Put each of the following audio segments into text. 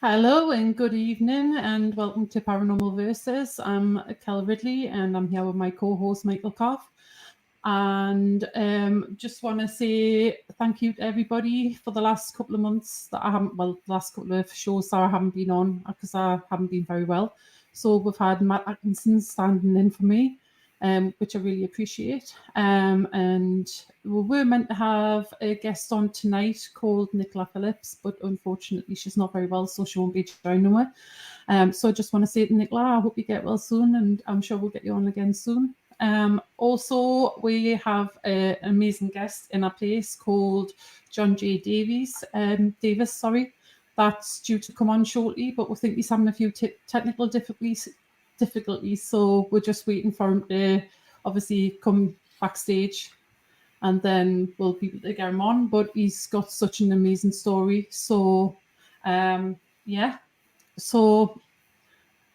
Hello and good evening and welcome to Paranormal Versus. I'm Kell Ridley and I'm here with my co-host Michael Kopf. And just want to say thank you to everybody for the last couple of months that I haven't, well, the last couple of shows that I haven't been on because I haven't been very well. So we've had Matt Atkinson standing in for me, which I really appreciate. And we were meant to have a guest on tonight called Nicola Phillips, but unfortunately she's not very well, so she won't be joining us. So I just want to say to Nicola, I hope you get well soon, and I'm sure we'll get you on again soon. Also, we have an amazing guest in our place called John J. Davis, sorry, that's due to come on shortly, but we think he's having a few technical difficulties, so we're just waiting for him to obviously come backstage, and then we'll be able to get him on. But he's got such an amazing story, so yeah. So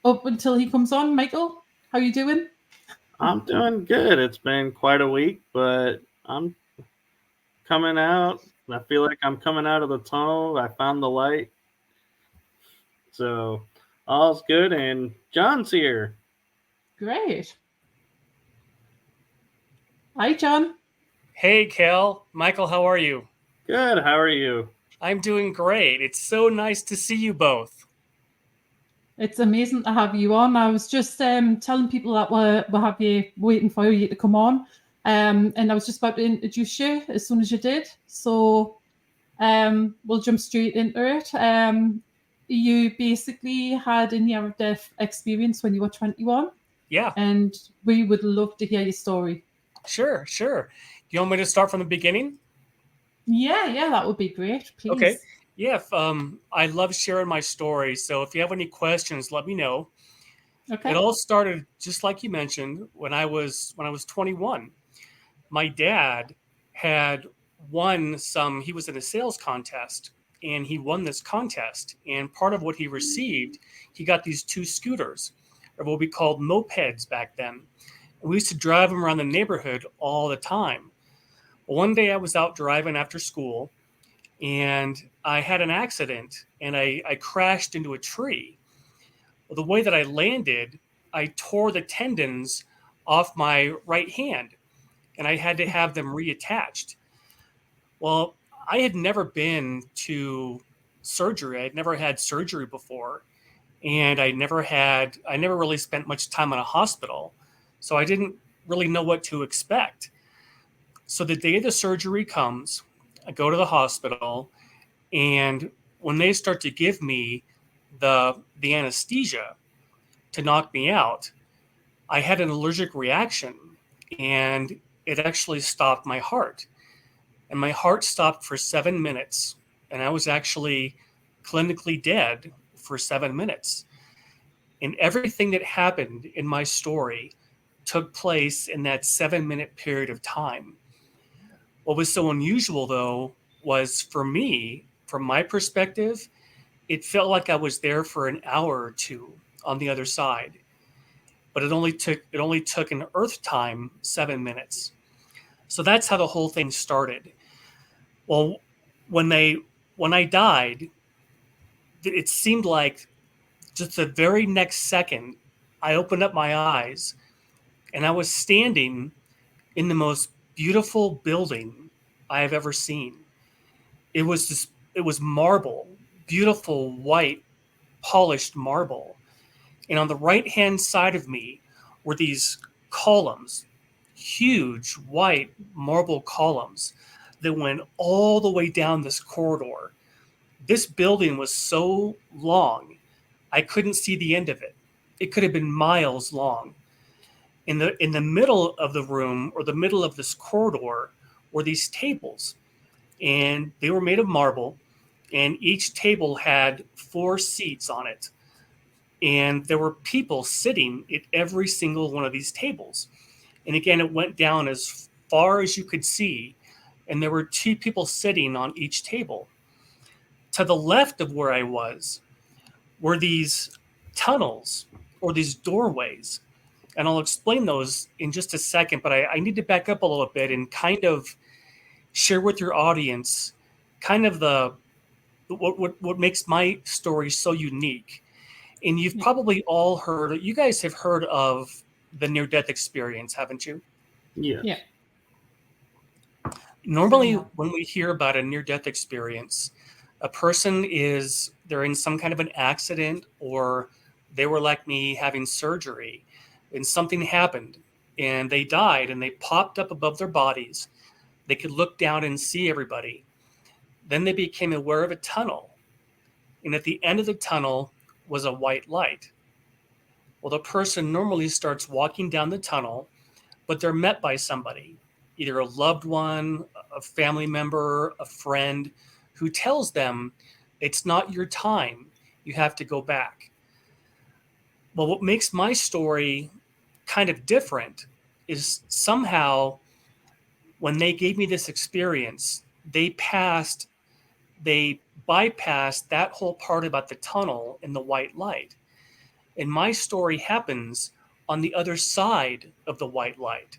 up until he comes on, Michael, how you doing? I'm doing good. It's been quite a week, but I'm coming out. I feel like I'm coming out of the tunnel. I found the light. So all's good. And John's here. Great. Hi, John. Hey, Kell. Michael, how are you? Good. How are you? I'm doing great. It's so nice to see you both. It's amazing to have you on. I was just telling people that we're happy waiting for you to come on. And I was just about to introduce you as soon as you did. So we'll jump straight into it. You basically had a near-death experience when you were 21. Yeah. And we would love to hear your story. Sure. You want me to start from the beginning? Yeah, that would be great, please. Okay. Yeah, I love sharing my story. So if you have any questions, let me know. Okay. It all started, just like you mentioned, when I was 21. My dad had won he was in a sales contest, and he won this contest. And part of what he received, he got these 2 scooters, or what we called mopeds back then. And we used to drive them around the neighborhood all the time. One day I was out driving after school, and I had an accident, and I crashed into a tree. Well, the way that I landed, I tore the tendons off my right hand, and I had to have them reattached. Well, I had never been to surgery. I had never had surgery before, and I never really spent much time in a hospital, so I didn't really know what to expect. So the day the surgery comes, I go to the hospital, and when they start to give me the anesthesia to knock me out, I had an allergic reaction, and it actually stopped my heart. And my heart stopped for 7 minutes, and I was actually clinically dead for 7 minutes. And everything that happened in my story took place in that 7-minute period of time. What was so unusual, though, was for me, from my perspective, it felt like I was there for an hour or two on the other side. But it only took in Earth time 7 minutes. So that's how the whole thing started. Well, when I died, it seemed like just the very next second, I opened up my eyes, and I was standing in the most beautiful building I have ever seen. It was marble, beautiful white polished marble. And on the right-hand side of me were these columns, huge white marble columns that went all the way down this corridor. This building was so long, I couldn't see the end of it. It could have been miles long. In the middle of the room, or the middle of this corridor, were these tables, and they were made of marble, and each table had 4 seats on it. And there were people sitting at every single one of these tables. And again, it went down as far as you could see, and there were 2 people sitting on each table. To the left of where I was were these tunnels, or these doorways. And I'll explain those in just a second, but I need to back up a little bit and kind of share with your audience kind of the what makes my story so unique. And you've probably all heard, you guys have heard of the near-death experience, haven't you? Yes. Yeah. Normally, Yeah. when we hear about a near-death experience, a person they're in some kind of an accident, or they were like me having surgery and something happened and they died and they popped up above their bodies. They could look down and see everybody. Then they became aware of a tunnel. And at the end of the tunnel was a white light. Well, the person normally starts walking down the tunnel, but they're met by somebody, either a loved one, a family member, a friend, who tells them it's not your time. You have to go back. Well, what makes my story kind of different is somehow when they gave me this experience, they bypassed that whole part about the tunnel and the white light. And my story happens on the other side of the white light.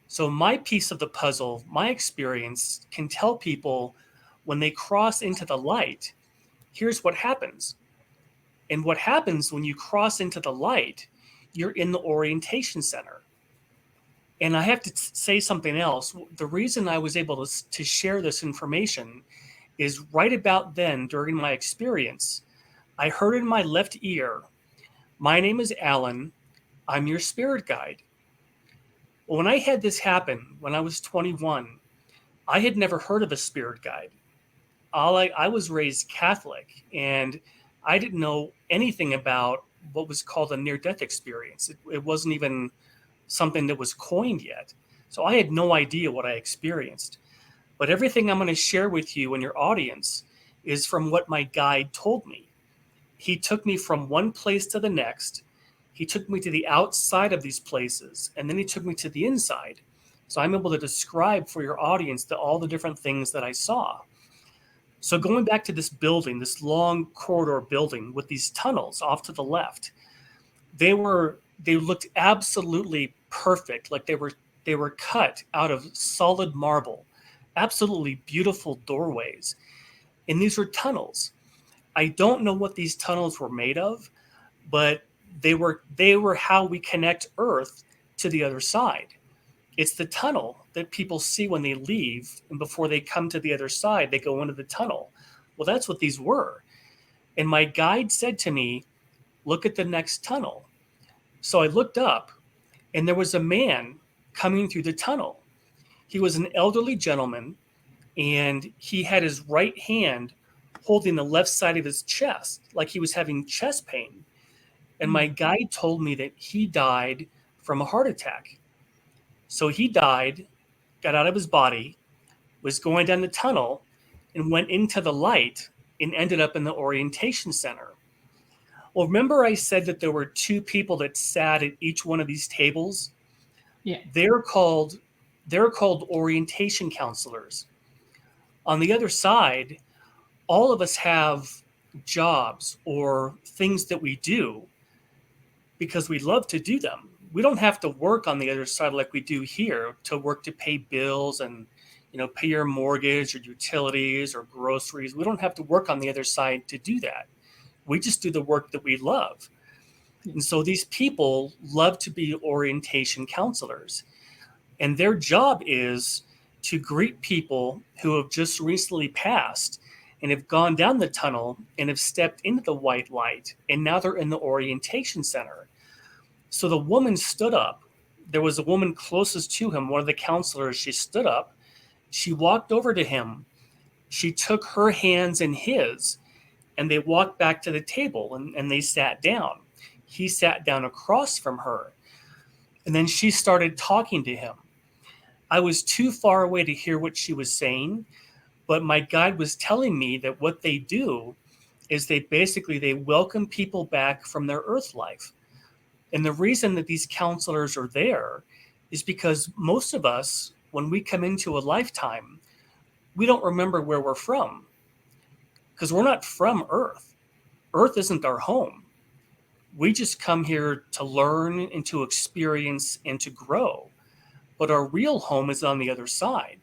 So my piece of the puzzle, my experience, can tell people when they cross into the light, here's what happens. And what happens when you cross into the light, you're in the orientation center. And I have to say something else. The reason I was able to share this information is right about then, during my experience, I heard in my left ear, "My name is Alan. I'm your spirit guide." Well, when I had this happen, when I was 21, I had never heard of a spirit guide. I was raised Catholic, and I didn't know anything about what was called a near-death experience. It wasn't even something that was coined yet. So I had no idea what I experienced. But everything I'm going to share with you and your audience is from what my guide told me. He took me from one place to the next. He took me to the outside of these places, and then he took me to the inside. So I'm able to describe for your audience all the different things that I saw. So going back to this building, this long corridor building with these tunnels off to the left, they looked absolutely perfect, like they were cut out of solid marble, absolutely beautiful doorways. And these were tunnels. I don't know what these tunnels were made of, but they were how we connect Earth to the other side. It's the tunnel that people see when they leave, and before they come to the other side, they go into the tunnel. Well, that's what these were. And my guide said to me, "Look at the next tunnel." So I looked up, and there was a man coming through the tunnel. He was an elderly gentleman, and he had his right hand holding the left side of his chest, like he was having chest pain. And my guide told me that he died from a heart attack. So he died, got out of his body, was going down the tunnel, and went into the light and ended up in the orientation center. Well, remember I said that there were two people that sat at each one of these tables? Yeah. They're called orientation counselors. On the other side, all of us have jobs or things that we do because we love to do them. We don't have to work on the other side like we do here, to work to pay bills and pay your mortgage or utilities or groceries. We don't have to work on the other side to do that. We just do the work that we love. And so these people love to be orientation counselors. And their job is to greet people who have just recently passed and have gone down the tunnel and have stepped into the white light. And now they're in the orientation center. So the woman stood up. There was a woman closest to him, one of the counselors. She stood up. She walked over to him. She took her hands in his, and they walked back to the table, and they sat down. He sat down across from her. And then she started talking to him. I was too far away to hear what she was saying, but my guide was telling me that what they do is they welcome people back from their earth life. And the reason that these counselors are there is because most of us, when we come into a lifetime, we don't remember where we're from because we're not from Earth. Earth isn't our home. We just come here to learn and to experience and to grow. But our real home is on the other side.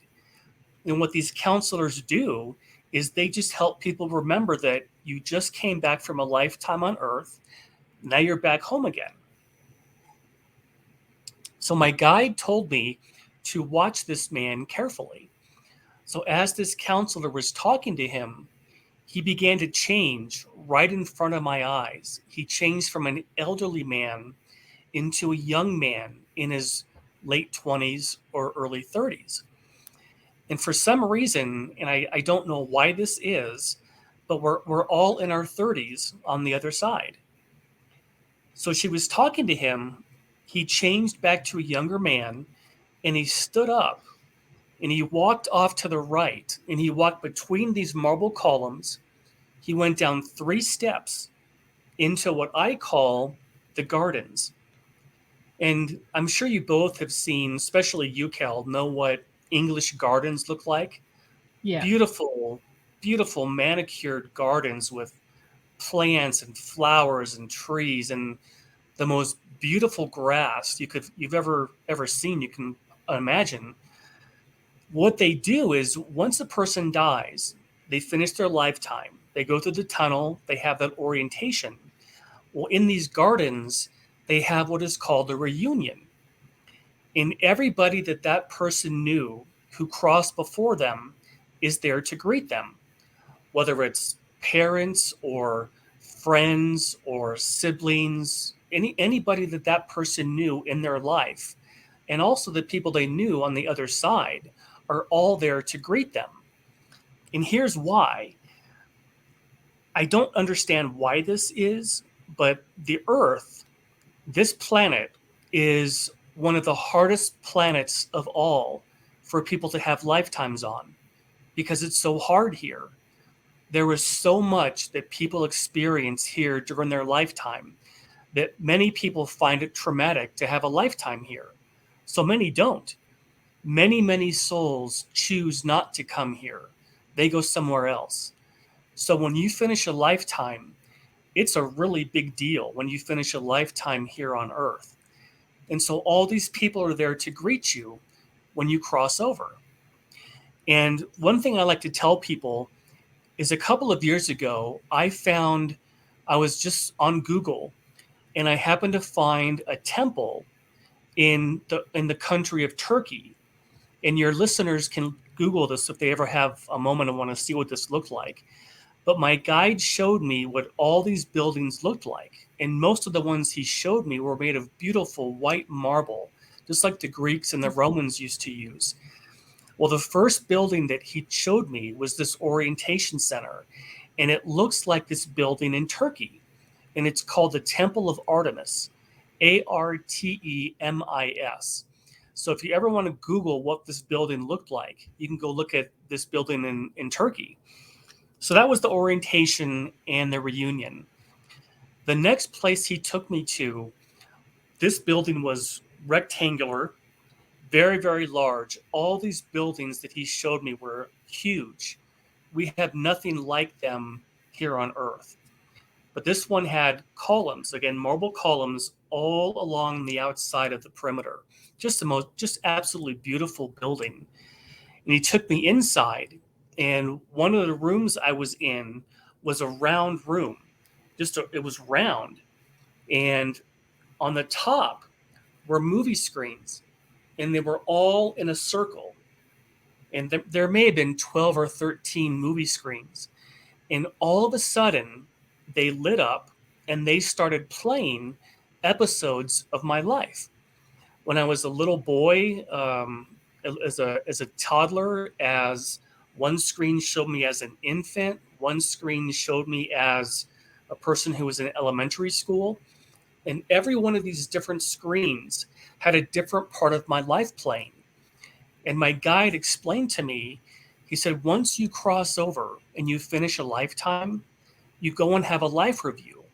And what these counselors do is they just help people remember that you just came back from a lifetime on Earth. Now you're back home again. So my guide told me to watch this man carefully. So as this counselor was talking to him, he began to change right in front of my eyes. He changed from an elderly man into a young man in his late 20s or early 30s. And for some reason, and I don't know why this is, but we're all in our 30s on the other side. So she was talking to him. He changed back to a younger man, and he stood up, and he walked off to the right, and he walked between these marble columns. He went down 3 steps into what I call the gardens. And I'm sure you both have seen, especially you, Kell, know what English gardens look like. Yeah. Beautiful, beautiful manicured gardens with plants and flowers and trees and the most beautiful grass you've ever seen, you can imagine. What they do is once a person dies, they finish their lifetime, they go through the tunnel, they have that orientation. Well, in these gardens, they have what is called a reunion. And everybody that person knew who crossed before them is there to greet them, whether it's parents or friends or siblings, anybody that person knew in their life, and also the people they knew on the other side are all there to greet them. And here's why. I don't understand why this is, but the Earth, this planet, is one of the hardest planets of all for people to have lifetimes on because it's so hard here. There was so much that people experience here during their lifetime that many people find it traumatic to have a lifetime here. So many don't. Many souls choose not to come here. They go somewhere else. So when you finish a lifetime, it's a really big deal when you finish a lifetime here on Earth. And so all these people are there to greet you when you cross over. And one thing I like to tell people is a couple of years ago, I was just on Google and I happened to find a temple in the country of Turkey. And your listeners can Google this if they ever have a moment and want to see what this looked like. But my guide showed me what all these buildings looked like. And most of the ones he showed me were made of beautiful white marble, just like the Greeks and the Romans used to use. Well, the first building that he showed me was this orientation center. And it looks like this building in Turkey. And it's called the Temple of Artemis, Artemis. So if you ever want to Google what this building looked like, you can go look at this building in Turkey. So that was the orientation and the reunion. The next place he took me to, this building was rectangular, very, very large. All these buildings that he showed me were huge. We have nothing like them here on Earth. But this one had columns, again, marble columns all along the outside of the perimeter. Just absolutely beautiful building. And he took me inside, and one of the rooms I was in was a round room. It was round. And on the top were movie screens, and they were all in a circle. And there may have been 12 or 13 movie screens. And all of a sudden, they lit up and they started playing episodes of my life. When I was a little boy, as a toddler, as one screen showed me as an infant, one screen showed me as a person who was in elementary school. And every one of these different screens had a different part of my life playing. And my guide explained to me, he said, once you cross over and you finish a lifetime, you go and have a life review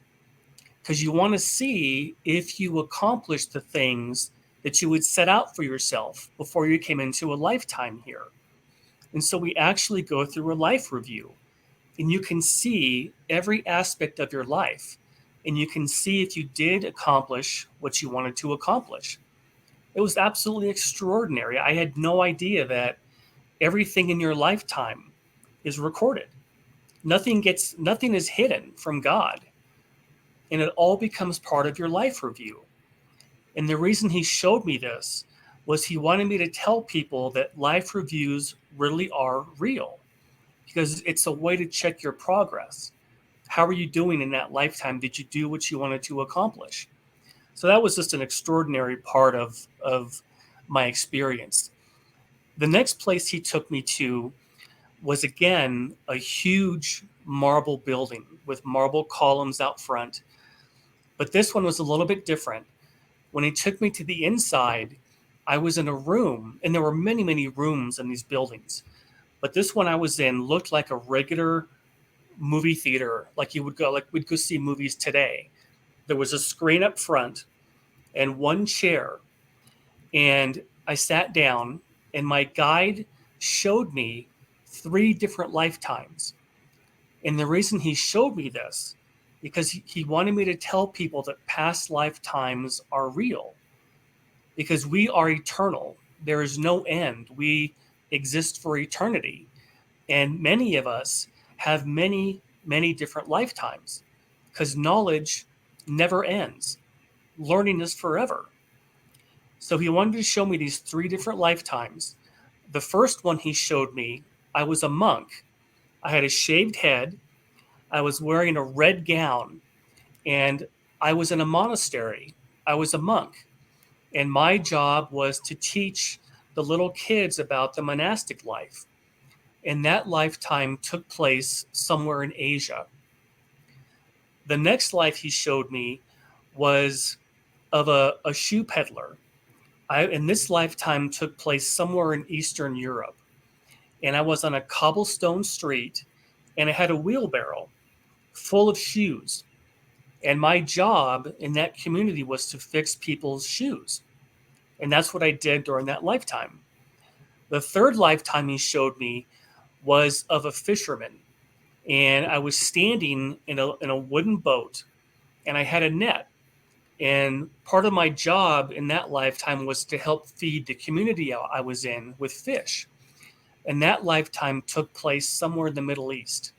because you want to see if you accomplished the things that you would set out for yourself before you came into a lifetime here. And so we actually go through a life review, and you can see every aspect of your life, and you can see if you did accomplish what you wanted to accomplish. It was absolutely extraordinary. I had no idea that everything in your lifetime is recorded. Nothing is hidden from God. And it all becomes part of your life review. And the reason he showed me this was he wanted me to tell people that life reviews really are real, because it's a way to check your progress. How are you doing in that lifetime? Did you do what you wanted to accomplish? So that was just an extraordinary part of my experience. The next place he took me to was, again, a huge marble building with marble columns out front. But this one was a little bit different. When he took me to the inside, I was in a room, and there were many, many rooms in these buildings. But this one I was in looked like a regular movie theater, like we'd go see movies today. There was a screen up front and one chair. And I sat down, and my guide showed me 3 different lifetimes. And the reason he showed me this, because he wanted me to tell people that past lifetimes are real, because we are eternal. There is no end. We exist for eternity. And many of us have many, many different lifetimes, because knowledge never ends. Learning is forever. So he wanted to show me these 3 different lifetimes. The first one he showed me, I was a monk. I had a shaved head. I was wearing a red gown, and I was in a monastery. I was a monk, and my job was to teach the little kids about the monastic life. And that lifetime took place somewhere in Asia. The next life he showed me was of a shoe peddler. In this lifetime took place somewhere in Eastern Europe. And I was on a cobblestone street, and I had a wheelbarrow full of shoes. And my job in that community was to fix people's shoes. And that's what I did during that lifetime. The third lifetime he showed me was of a fisherman. And I was standing in a wooden boat, and I had a net. And part of my job in that lifetime was to help feed the community I was in with fish. And that lifetime took place somewhere in the Middle East.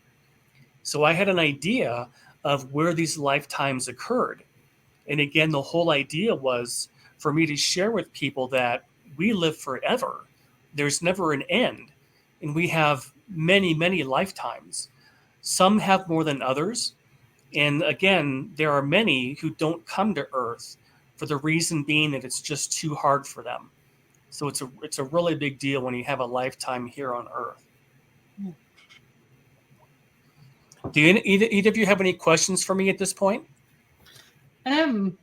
So I had an idea of where these lifetimes occurred. And again, the whole idea was for me to share with people that we live forever. There's never an end. And we have many, many lifetimes. Some have more than others. And again, there are many who don't come to Earth for the reason being that it's just too hard for them. So it's a really big deal when you have a lifetime here on Earth. Do either of you have any questions for me at this point? I don't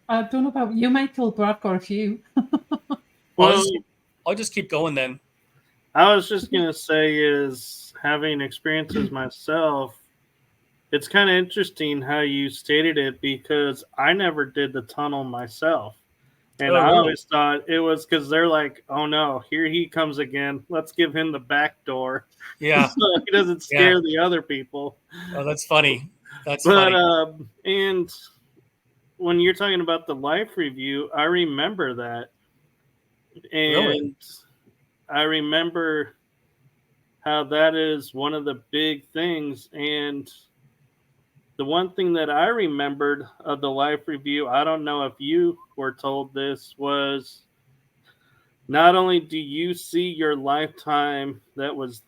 know about you, Michael, but I've got a few. Well, I'll just keep going then. I was just going to say is having experiences myself, it's kind of interesting how you stated it, because I never did the tunnel myself. And Oh, I really? always thought it was because they're like, oh no, here he comes again. Let's give him the back door. Yeah. So he doesn't scare the other people. Oh, that's funny. That's But, funny. and when you're talking about the life review, I remember that. And Really? I remember how that is one of the big things. And the one thing that I remembered of the life review, I don't know if you were told this, was not only do you see your lifetime that was,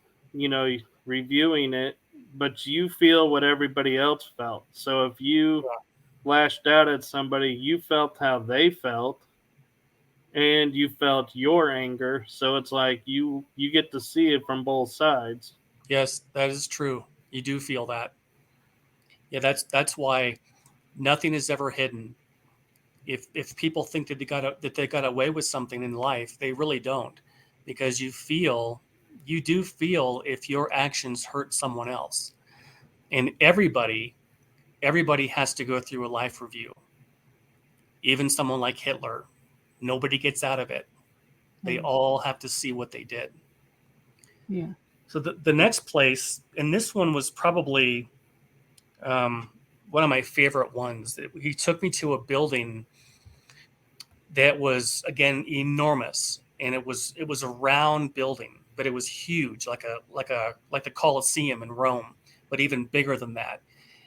reviewing it, but you feel what everybody else felt. So if you lashed out at somebody, you felt how they felt, and you felt your anger. So it's like you get to see it from both sides. Yes, that is true. You do feel that. Yeah, that's why nothing is ever hidden. If people think that they got away with something in life, they really don't, because you do feel if your actions hurt someone else. And everybody has to go through a life review. Even someone like Hitler, nobody gets out of it. They all have to see what they did. Yeah. So the next place, and this one was probably one of my favorite ones. He took me to a building that was, again, enormous, and it was a round building. but it was huge, like the Colosseum in Rome, but even bigger than that.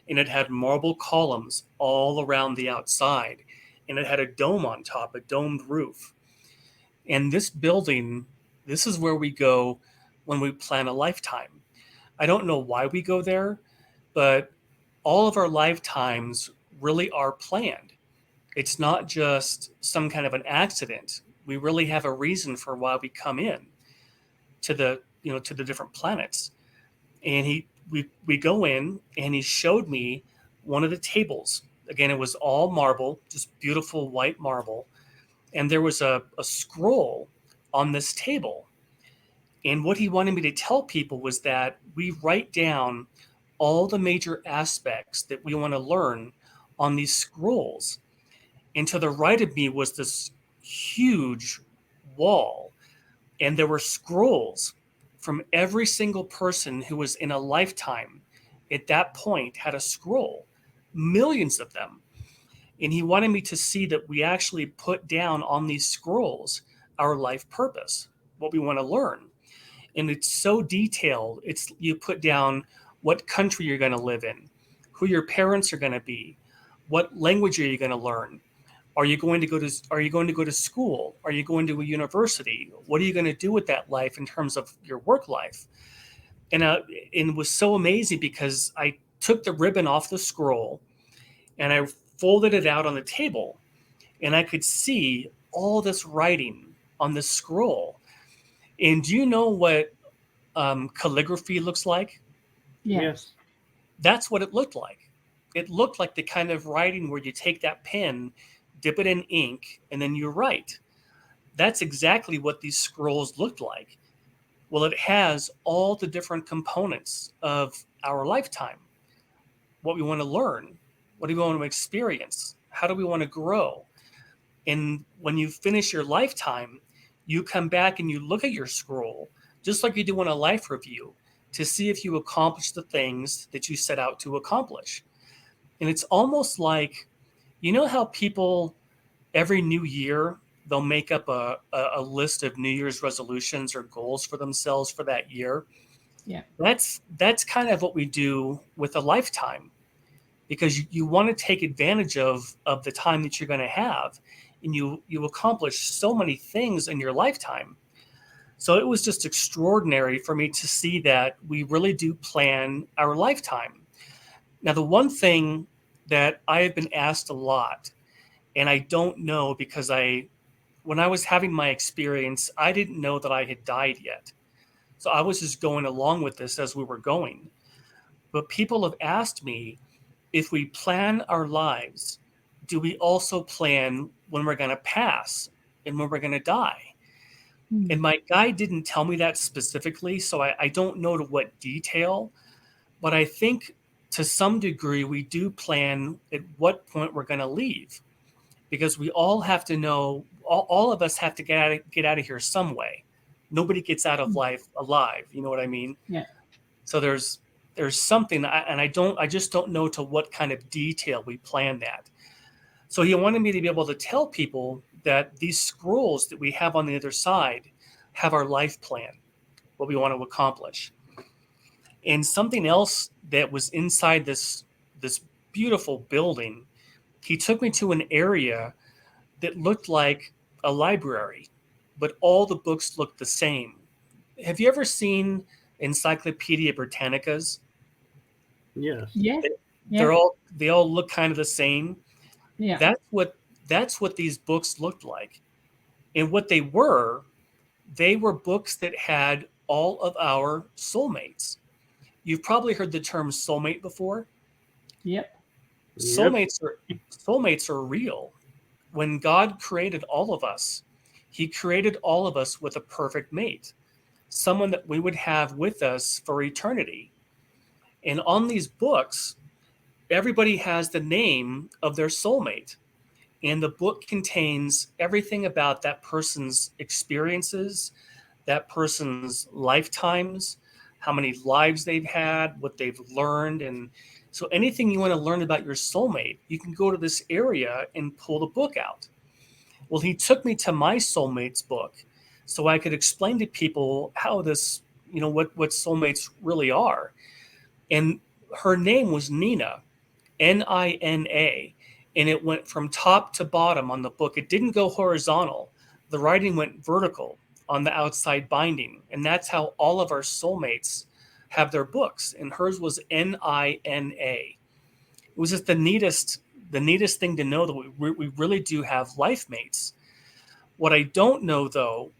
And it had marble columns all around the outside, and it had a dome on top, a domed roof. And this building, this is where we go when we plan a lifetime. I don't know why we go there, but all of our lifetimes really are planned. It's not just some kind of an accident. We really have a reason for why we come in to the different planets. And we go in, and he showed me one of the tables. Again, it was all marble, just beautiful white marble. And there was a scroll on this table. And what he wanted me to tell people was that we write down all the major aspects that we want to learn on these scrolls. And to the right of me was this huge wall, and there were scrolls from every single person who was in a lifetime at that point had a scroll, millions of them. And he wanted me to see that we actually put down on these scrolls our life purpose, what we want to learn. And it's so detailed. You put down what country you're going to live in, who your parents are going to be, what language are you going to learn, are you going to go to school, are you going to a university, what are you going to do with that life in terms of your work life. And it was so amazing because I took the ribbon off the scroll and I folded it out on the table, and I could see all this writing on this scroll. And do you know what calligraphy looks like? Yes. That's what it looked like. It looked like the kind of writing where you take that pen, dip it in ink, and then you write. That's exactly what these scrolls looked like. Well, it has all the different components of our lifetime, what we want to learn, what do we want to experience, how do we want to grow. And when you finish your lifetime, you come back and you look at your scroll, just like you do in a life review, to see if you accomplished the things that you set out to accomplish. And it's almost like, you know how people every new year, they'll make up a list of New Year's resolutions or goals for themselves for that year. Yeah. That's kind of what we do with a lifetime, because you want to take advantage of the time that you're going to have, and you accomplish so many things in your lifetime. So it was just extraordinary for me to see that we really do plan our lifetime. Now, the one thing that I have been asked a lot, and I don't know, because when I was having my experience, I didn't know that I had died yet. So I was just going along with this as we were going. But people have asked me, if we plan our lives, do we also plan when we're going to pass and when we're going to die? And my guide didn't tell me that specifically, so I don't know to what detail, but I think to some degree we do plan at what point we're going to leave, because we all have to know, all of us have to get out of here some way. Nobody gets out of life alive. You know what I mean? Yeah. So there's something, and I just don't know to what kind of detail we plan that. So he wanted me to be able to tell people that these scrolls that we have on the other side have our life plan, what we want to accomplish. And something else that was inside this beautiful building, he took me to an area that looked like a library, but all the books looked the same. Have you ever seen Encyclopedia Britannicas? Yes. Yeah. They all look kind of the same. Yeah. That's what these books looked like. And what they were books that had all of our soulmates. You've probably heard the term soulmate before. Yep. Soulmates are real. When God created all of us, he created all of us with a perfect mate, someone that we would have with us for eternity. And on these books, everybody has the name of their soulmate. And the book contains everything about that person's experiences, that person's lifetimes, how many lives they've had, what they've learned. And so anything you want to learn about your soulmate, you can go to this area and pull the book out. Well, he took me to my soulmate's book. so I could explain to people how this, what soulmates really are. And her name was Nina, Nina, and it went from top to bottom on the book. It didn't go horizontal. The writing went vertical on the outside binding, and that's how all of our soulmates have their books. And hers was Nina. It was just the neatest thing to know that we really do have life mates. What I don't know, though,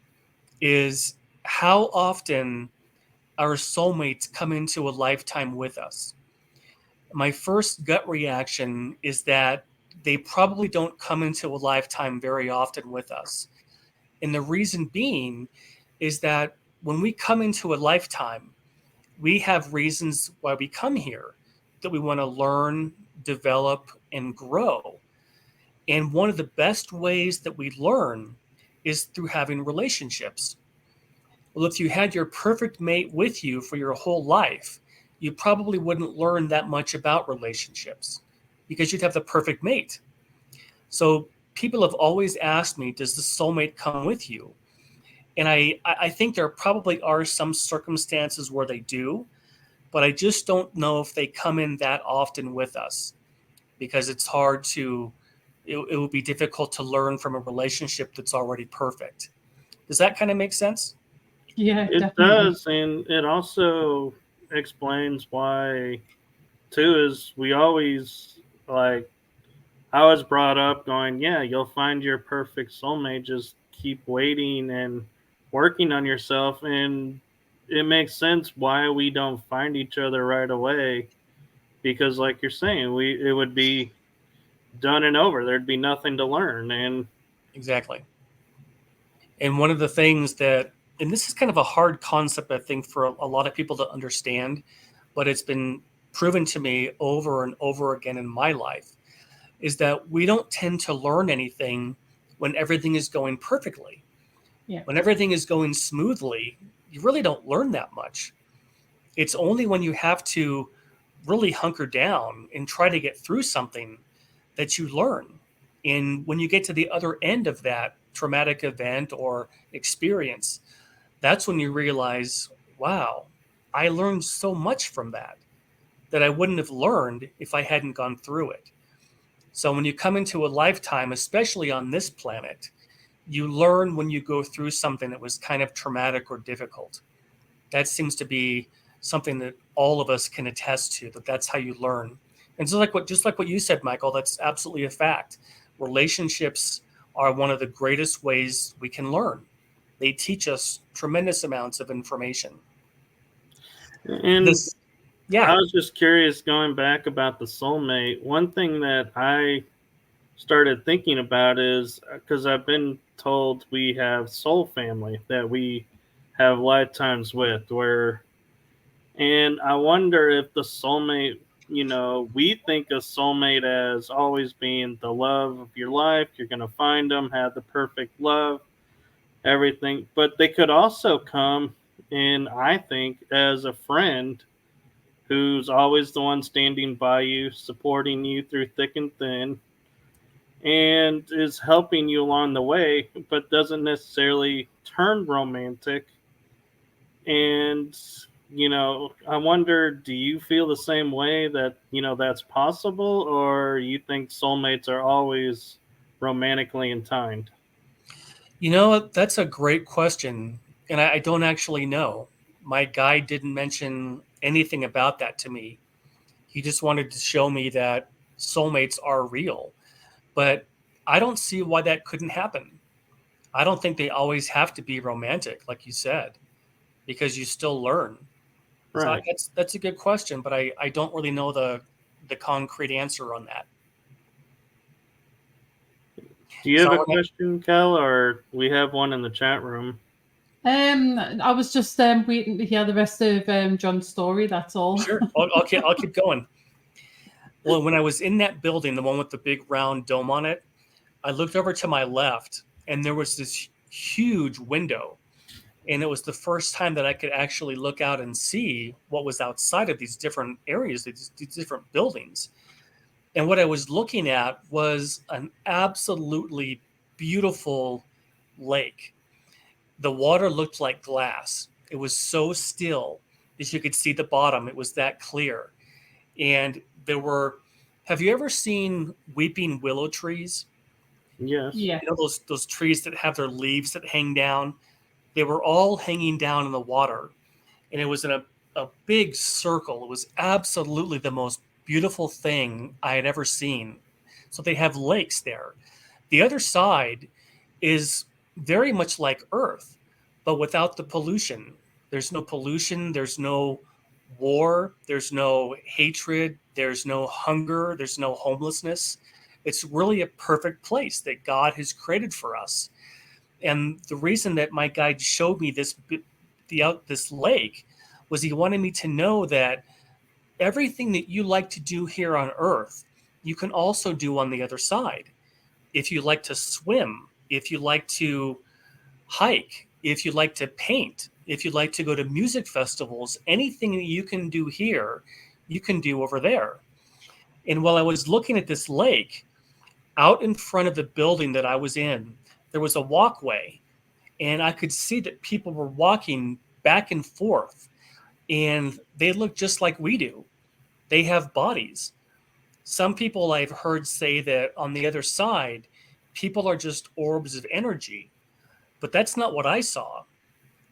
is how often our soulmates come into a lifetime with us. My first gut reaction is that they probably don't come into a lifetime very often with us. And the reason being is that when we come into a lifetime, we have reasons why we come here, that we want to learn, develop, and grow. And one of the best ways that we learn is through having relationships. Well, if you had your perfect mate with you for your whole life, you probably wouldn't learn that much about relationships because you'd have the perfect mate. So people have always asked me, does the soulmate come with you? And I think there probably are some circumstances where they do, but I just don't know if they come in that often with us because it's hard to, it would be difficult to learn from a relationship that's already perfect. Does that kind of make sense? Yeah, It definitely. does, and it also explains why, too, is we always, like, I was brought up going, yeah, you'll find your perfect soulmate, just keep waiting and working on yourself, and it makes sense why we don't find each other right away, because like you're saying, it would be done and over. There'd be nothing to learn, and Exactly. And one of the things that, and this is kind of a hard concept, I think, for a lot of people to understand, but it's been proven to me over and over again in my life, is that we don't tend to learn anything when everything is going perfectly. Yeah. When everything is going smoothly, you really don't learn that much. It's only when you have to really hunker down and try to get through something that you learn. And when you get to the other end of that traumatic event or experience, that's when you realize, wow, I learned so much from that I wouldn't have learned if I hadn't gone through it. So when you come into a lifetime, especially on this planet, you learn when you go through something that was kind of traumatic or difficult. That seems to be something that all of us can attest to, that's how you learn. And just like what you said, Michael, that's absolutely a fact. Relationships are one of the greatest ways we can learn. They teach us tremendous amounts of information. and Yeah, I was just curious, going back about the soulmate. One thing that I started thinking about is because I've been told we have soul family that we have lifetimes with, and I wonder if the soulmate, we think of soulmate as always being the love of your life. You're going to find them, have the perfect love, everything. But they could also come in, I think, as a friend who's always the one standing by you, supporting you through thick and thin, and is helping you along the way, but doesn't necessarily turn romantic. And, I wonder, do you feel the same way that, that's possible, or you think soulmates are always romantically entwined? that's a great question. And I don't actually know. My guide didn't mention anything about that to me. He just wanted to show me that soulmates are real. But I don't see why that couldn't happen. I don't think they always have to be romantic, like you said, because you still learn. So Right. that's a good question, but I don't really know the concrete answer on that. Do you have So a question, Kel, or we have one in the chat room? I was just waiting to hear the rest of John's story. That's all. sure, I'll keep going. Well, when I was in that building, the one with the big round dome on it, I looked over to my left, and there was this huge window. And it was the first time that I could actually look out and see what was outside of these different areas, these different buildings. And what I was looking at was an absolutely beautiful lake. the water looked like glass. It was so still that you could see the bottom. It was that clear. And there were, have you ever seen weeping willow trees? Yes. Yeah. You know, those trees that have their leaves that hang down? They were all hanging down in the water. And it was in a big circle. It was absolutely the most beautiful thing I had ever seen. So they have lakes there. The other side is very much like Earth, but without the pollution. There's no pollution, there's no war, there's no hatred, there's no hunger, there's no homelessness. It's really a perfect place that God has created for us. And the reason that my guide showed me this lake was he wanted me to know that everything that you like to do here on Earth, you can also do on the other side. If you like to swim, if you like to hike, if you like to paint, if you like to go to music festivals, anything that you can do here, you can do over there. And while I was looking at this lake, out in front of the building that I was in, there was a walkway, and I could see that people were walking back and forth, and they look just like we do. They have bodies. Some people I've heard say that on the other side, people are just orbs of energy, but that's not what I saw.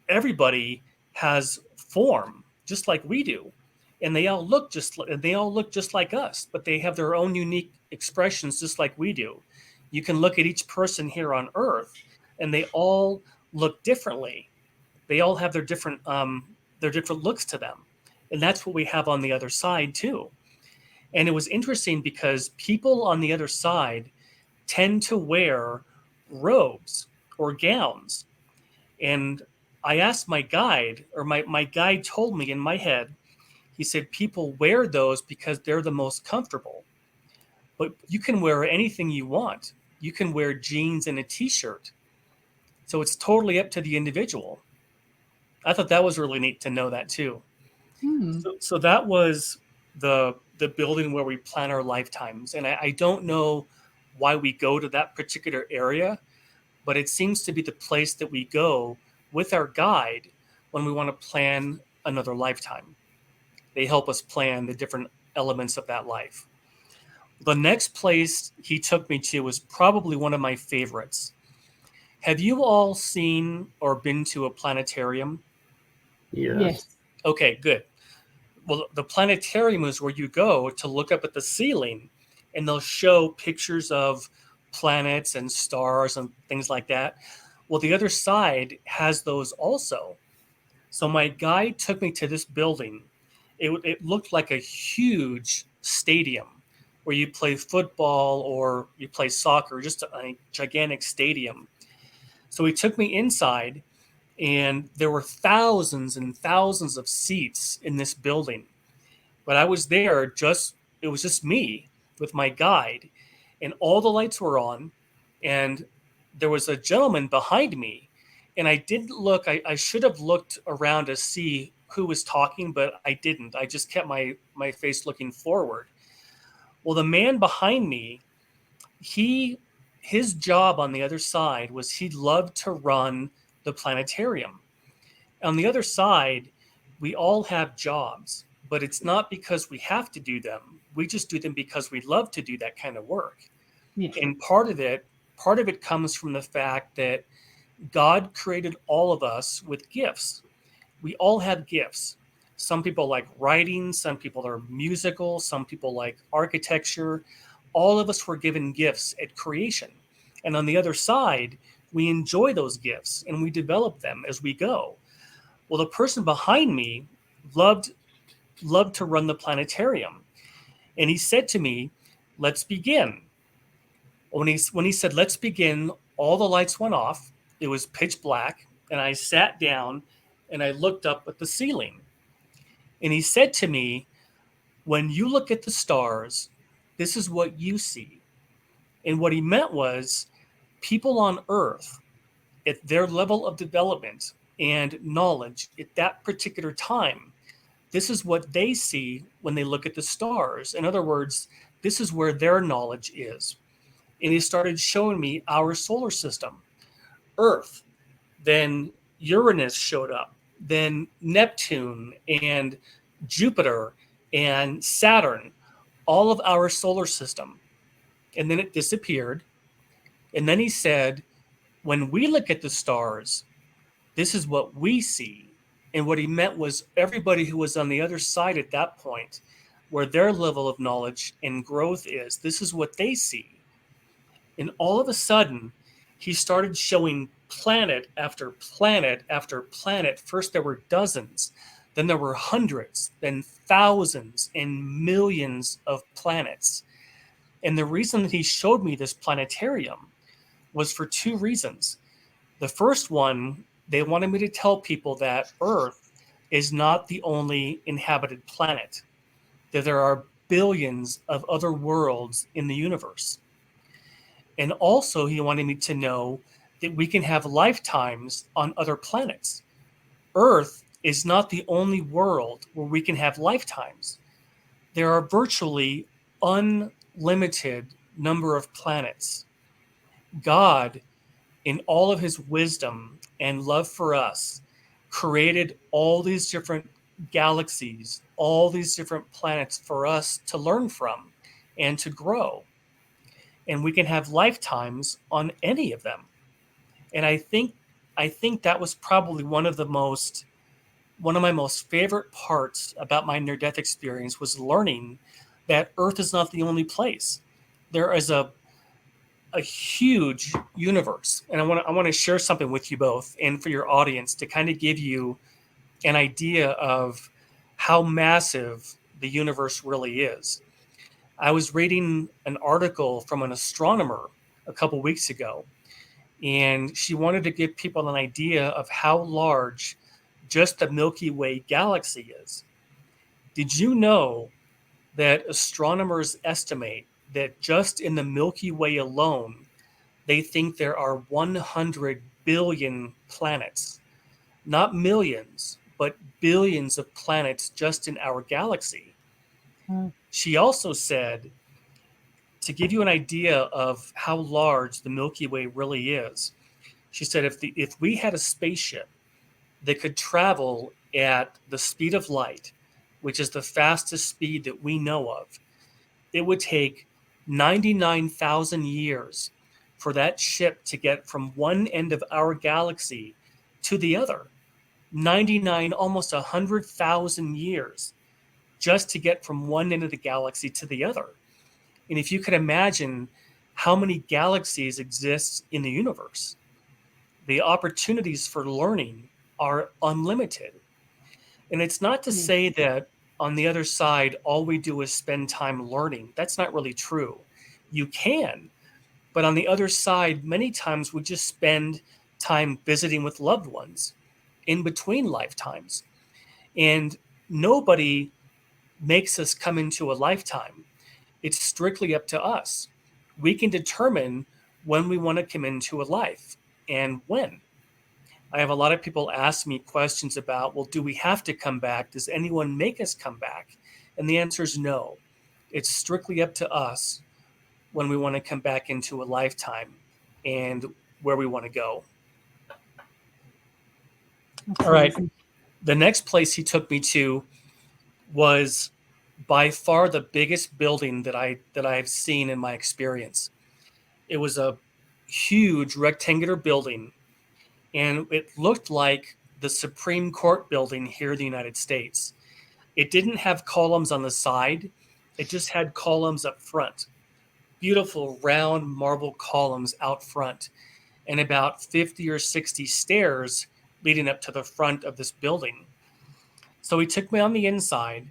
Everybody has form, just like we do, and they all look just like us, but they have their own unique expressions, just like we do. You can look at each person here on Earth, and they all look differently. They all have their different looks to them, and that's what we have on the other side too. And it was interesting because people on the other side tend to wear robes or gowns. And I asked my guide, or my guide told me in my head, he said, people wear those because they're the most comfortable. But you can wear anything you want. You can wear jeans and a t-shirt. So it's totally up to the individual. I thought that was really neat to know that too. So that was the building where we plan our lifetimes. And I don't know why we go to that particular area, but it seems to be the place that we go with our guide when we want to plan another lifetime. They help us plan the different elements of that life. The next place he took me to was probably one of my favorites. Have you all seen or been to a planetarium? Yes. Okay, good. Well, the planetarium is where you go to look up at the ceiling, and they'll show pictures of planets and stars and things like that. Well, the other side has those also. So my guide took me to this building. It looked like a huge stadium where you play football or you play soccer, just a gigantic stadium. So he took me inside, and there were thousands and thousands of seats in this building. But I was there it was just me with my guide, and all the lights were on, and there was a gentleman behind me, and I didn't look. I should have looked around to see who was talking, but I didn't. I just kept my face looking forward. Well, the man behind me, his job on the other side was he loved to run the planetarium. On the other side, we all have jobs, but it's not because we have to do them. We just do them because we love to do that kind of work. Yeah. And part of it comes from the fact that God created all of us with gifts. We all have gifts. Some people like writing, some people are musical, some people like architecture. All of us were given gifts at creation. And on the other side, we enjoy those gifts and we develop them as we go. Well, the person behind me loved to run the planetarium. And he said to me, "Let's begin." When he said, "Let's begin," all the lights went off. It was pitch black. And I sat down and I looked up at the ceiling. And he said to me, "When you look at the stars, this is what you see." And what he meant was people on Earth at their level of development and knowledge at that particular time, this is what they see when they look at the stars. In other words, this is where their knowledge is. And he started showing me our solar system, Earth. Then Uranus showed up, then Neptune and Jupiter and Saturn, all of our solar system. And then it disappeared. And then he said, when we look at the stars, this is what we see. And what he meant was everybody who was on the other side at that point, where their level of knowledge and growth is, this is what they see. And all of a sudden, he started showing planet after planet after planet. First, there were dozens, then there were hundreds, then thousands and millions of planets. And the reason that he showed me this planetarium was for two reasons. The first one, they wanted me to tell people that Earth is not the only inhabited planet, that there are billions of other worlds in the universe. And also, he wanted me to know that we can have lifetimes on other planets. Earth is not the only world where we can have lifetimes. There are virtually unlimited number of planets. God, in all of his wisdom and love for us, created all these different galaxies, all these different planets for us to learn from and to grow. And we can have lifetimes on any of them. And I think that was probably one of my most favorite parts about my near-death experience was learning that Earth is not the only place. There is a huge universe. And I want to share something with you both and for your audience to kind of give you an idea of how massive the universe really is. I was reading an article from an astronomer a couple weeks ago, and she wanted to give people an idea of how large just the Milky Way galaxy is. Did you know that astronomers estimate that just in the Milky Way alone, they think there are 100 billion planets, not millions, but billions of planets just in our galaxy. She also said, to give you an idea of how large the Milky Way really is, she said if we had a spaceship that could travel at the speed of light, which is the fastest speed that we know of, it would take 99,000 years for that ship to get from one end of our galaxy to the other. 99, almost 100,000 years just to get from one end of the galaxy to the other. And if you could imagine how many galaxies exist in the universe, the opportunities for learning are unlimited. And it's not to say that on the other side, all we do is spend time learning. That's not really true. You can, but on the other side, many times we just spend time visiting with loved ones in between lifetimes. And nobody makes us come into a lifetime. It's strictly up to us. We can determine when we want to come into a life and when. I have a lot of people ask me questions about, well, do we have to come back? Does anyone make us come back? And the answer is no. It's strictly up to us when we want to come back into a lifetime and where we want to go. All right. The next place he took me to was by far the biggest building that I've seen in my experience. It was a huge rectangular building, and it looked like the Supreme Court building here in the United States. It didn't have columns on the side. It just had columns up front. Beautiful round marble columns out front, and about 50 or 60 stairs leading up to the front of this building. So he took me on the inside,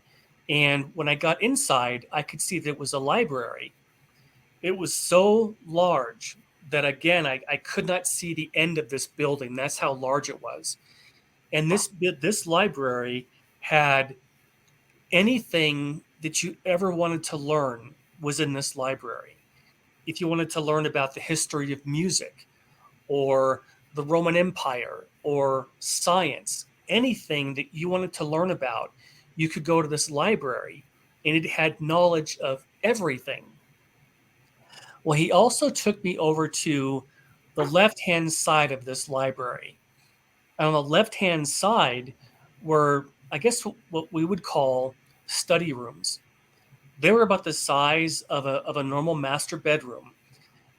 and when I got inside, I could see that it was a library. It was so large that, again, I could not see the end of this building. That's how large it was. And this library had anything that you ever wanted to learn was in this library. If you wanted to learn about the history of music or the Roman Empire or science, anything that you wanted to learn about, you could go to this library, and it had knowledge of everything. Well, he also took me over to the left-hand side of this library. And on the left-hand side were, I guess, what we would call study rooms. They were about the size of a normal master bedroom.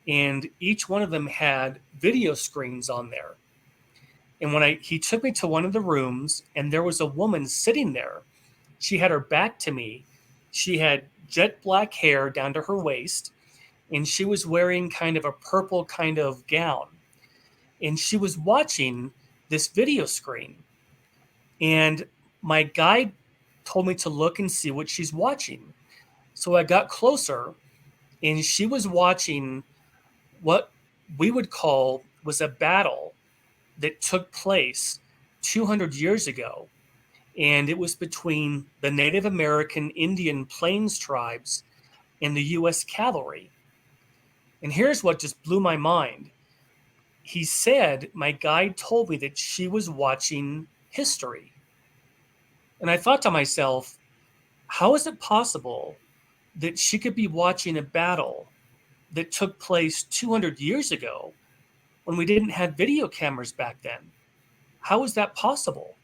And each one of them had video screens on there. And when he took me to one of the rooms, and there was a woman sitting there. She had her back to me. She had jet black hair down to her waist, and she was wearing kind of a purple kind of gown. And she was watching this video screen. And my guide told me to look and see what she's watching. So I got closer, and she was watching what we would call was a battle that took place 200 years ago. And it was between the Native American Indian Plains tribes and the U.S. cavalry. And here's what just blew my mind. He said, my guide told me that she was watching history. And I thought to myself, how is it possible that she could be watching a battle that took place 200 years ago when we didn't have video cameras back then? How is that possible?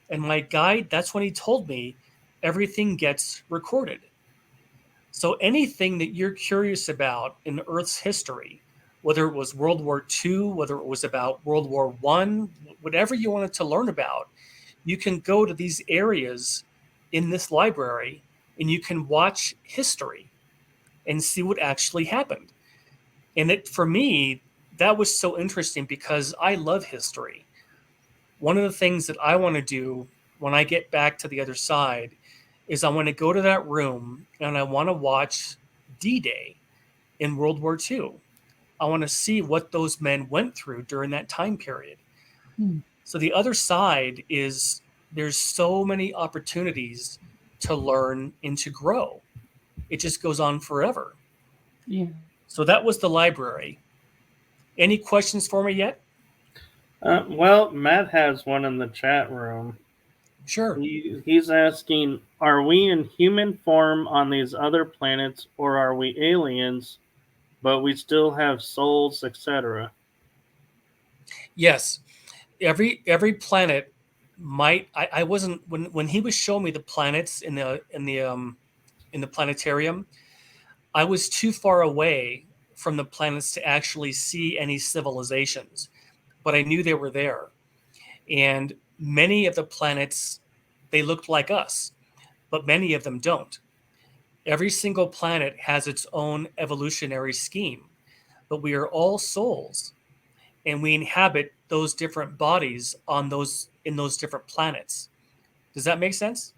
And my guide, that's when he told me everything gets recorded. So anything that you're curious about in Earth's history, whether it was World War II, whether it was about World War I, whatever you wanted to learn about, you can go to these areas in this library and you can watch history and see what actually happened. And for me, that was so interesting because I love history. One of the things that I want to do when I get back to the other side is I want to go to that room and I want to watch D-Day in World War II. I want to see what those men went through during that time period. So the other side is there's so many opportunities to learn and to grow. It just goes on forever. Yeah. So that was the library. Any questions for me yet? Well, Matt has one in the chat room. Sure. He's asking, are we in human form on these other planets, or are we aliens, but we still have souls, etc.? Yes. Every planet might. I wasn't when he was showing me the planets in the planetarium. I was too far away from the planets to actually see any civilizations, but I knew they were there. And many of the planets, they looked like us, but many of them don't. Every single planet has its own evolutionary scheme, but we are all souls, and we inhabit those different bodies in those different planets. Does that make sense?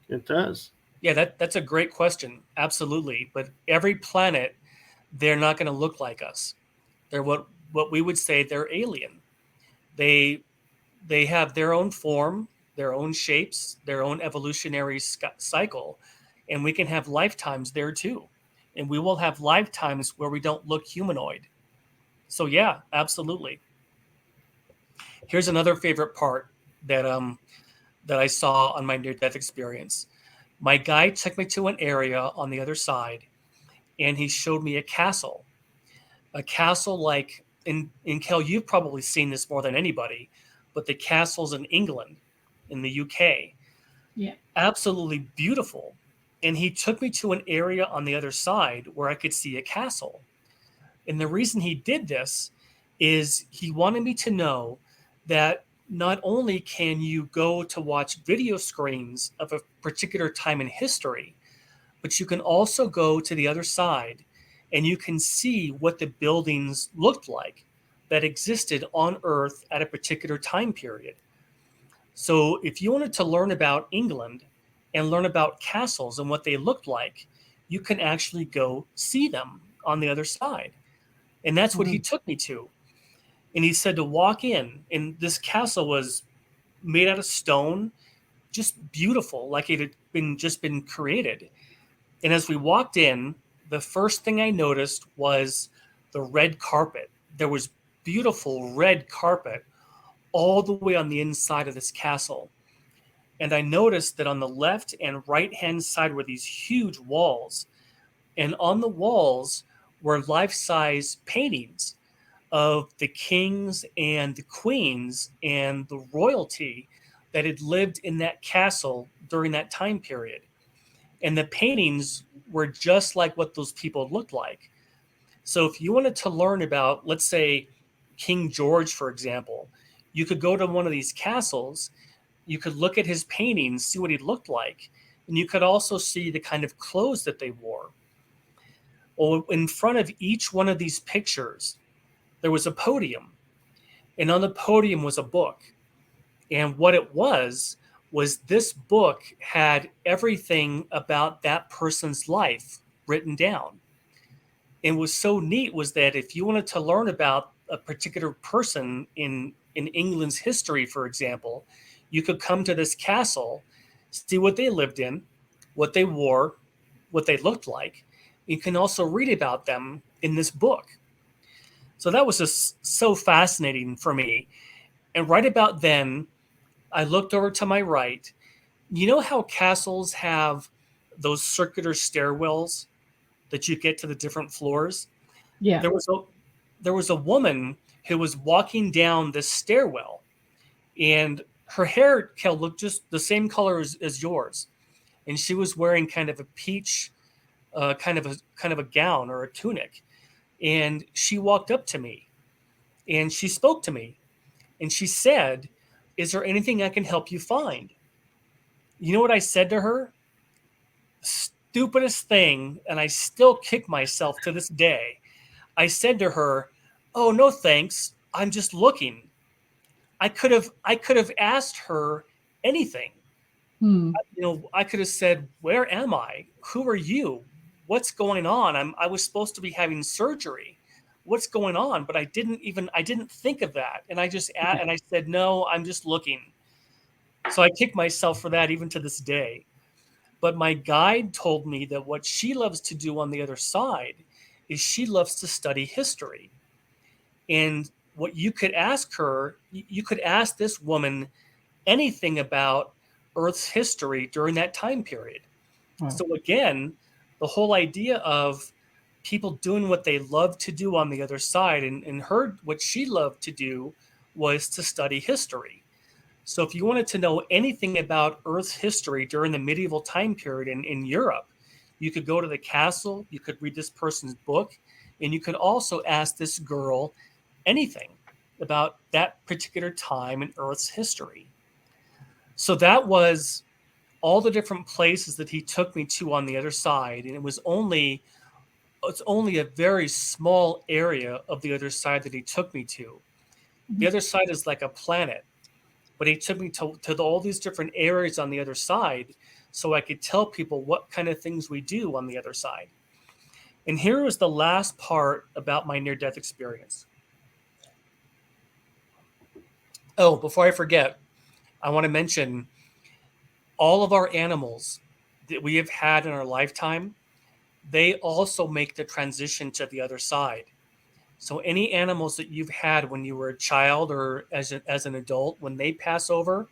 It does. Yeah, that's a great question. Absolutely. But every planet, they're not going to look like us. They're what we would say they're alien. They have their own form, their own shapes, their own evolutionary cycle, and we can have lifetimes there too. And we will have lifetimes where we don't look humanoid. So yeah, absolutely. Here's another favorite part that I saw on my near-death experience. My guide took me to an area on the other side, and he showed me a castle like in Kell, you've probably seen this more than anybody, but the castles in England, in the UK, Yeah. absolutely beautiful. And he took me to an area on the other side where I could see a castle. And the reason he did this is he wanted me to know that not only can you go to watch video screens of a particular time in history, but you can also go to the other side and you can see what the buildings looked like that existed on Earth at a particular time period. So if you wanted to learn about England and learn about castles and what they looked like, you can actually go see them on the other side. And that's what he took me to. And he said to walk in, and this castle was made out of stone, just beautiful, like it had just been created. And as we walked in, the first thing I noticed was the red carpet. There was beautiful red carpet all the way on the inside of this castle. And I noticed that on the left and right hand side were these huge walls. And on the walls were life-size paintings of the kings and the queens and the royalty that had lived in that castle during that time period. And the paintings were just like what those people looked like. So if you wanted to learn about, let's say, King George, for example, you could go to one of these castles, you could look at his paintings, see what he looked like, and you could also see the kind of clothes that they wore. Well, in front of each one of these pictures, there was a podium, and on the podium was a book. And what it was this book had everything about that person's life written down. And what was so neat was that if you wanted to learn about a particular person in England's history, for example, you could come to this castle, see what they lived in, what they wore, what they looked like. You can also read about them in this book. So that was just so fascinating for me. And right about then, I looked over to my right. You know how castles have those circular stairwells that you get to the different floors? Yeah. There was a woman who was walking down this stairwell, and her hair, Kell, looked just the same color as yours, and she was wearing kind of a peach, kind of a gown or a tunic, and she walked up to me, and she spoke to me, and she said, "Is there anything I can help you find?" You know what I said to her? Stupidest thing, and I still kick myself to this day. I said to her, "Oh, no thanks. I'm just looking." I could have asked her anything. Hmm. I could have said, "Where am I? Who are you? What's going on? I was supposed to be having surgery. What's going on?" But I didn't think of that. And I said, "No, I'm just looking." So I kick myself for that even to this day. But my guide told me that what she loves to do on the other side is she loves to study history. And what you could ask her, you could ask this woman anything about Earth's history during that time period. Wow. So again, the whole idea of people doing what they love to do on the other side, and her, what she loved to do was to study history. So if you wanted to know anything about Earth's history during the medieval time period in Europe, you could go to the castle, you could read this person's book, and you could also ask this girl anything about that particular time in Earth's history. So that was all the different places that he took me to on the other side, and it's only a very small area of the other side that he took me to. The other side is like a planet, but he took me to all these different areas on the other side so I could tell people what kind of things we do on the other side. And here was the last part about my near-death experience. Oh, before I forget, I want to mention all of our animals that we have had in our lifetime, they also make the transition to the other side. So any animals that you've had when you were a child or as an adult, when they pass over,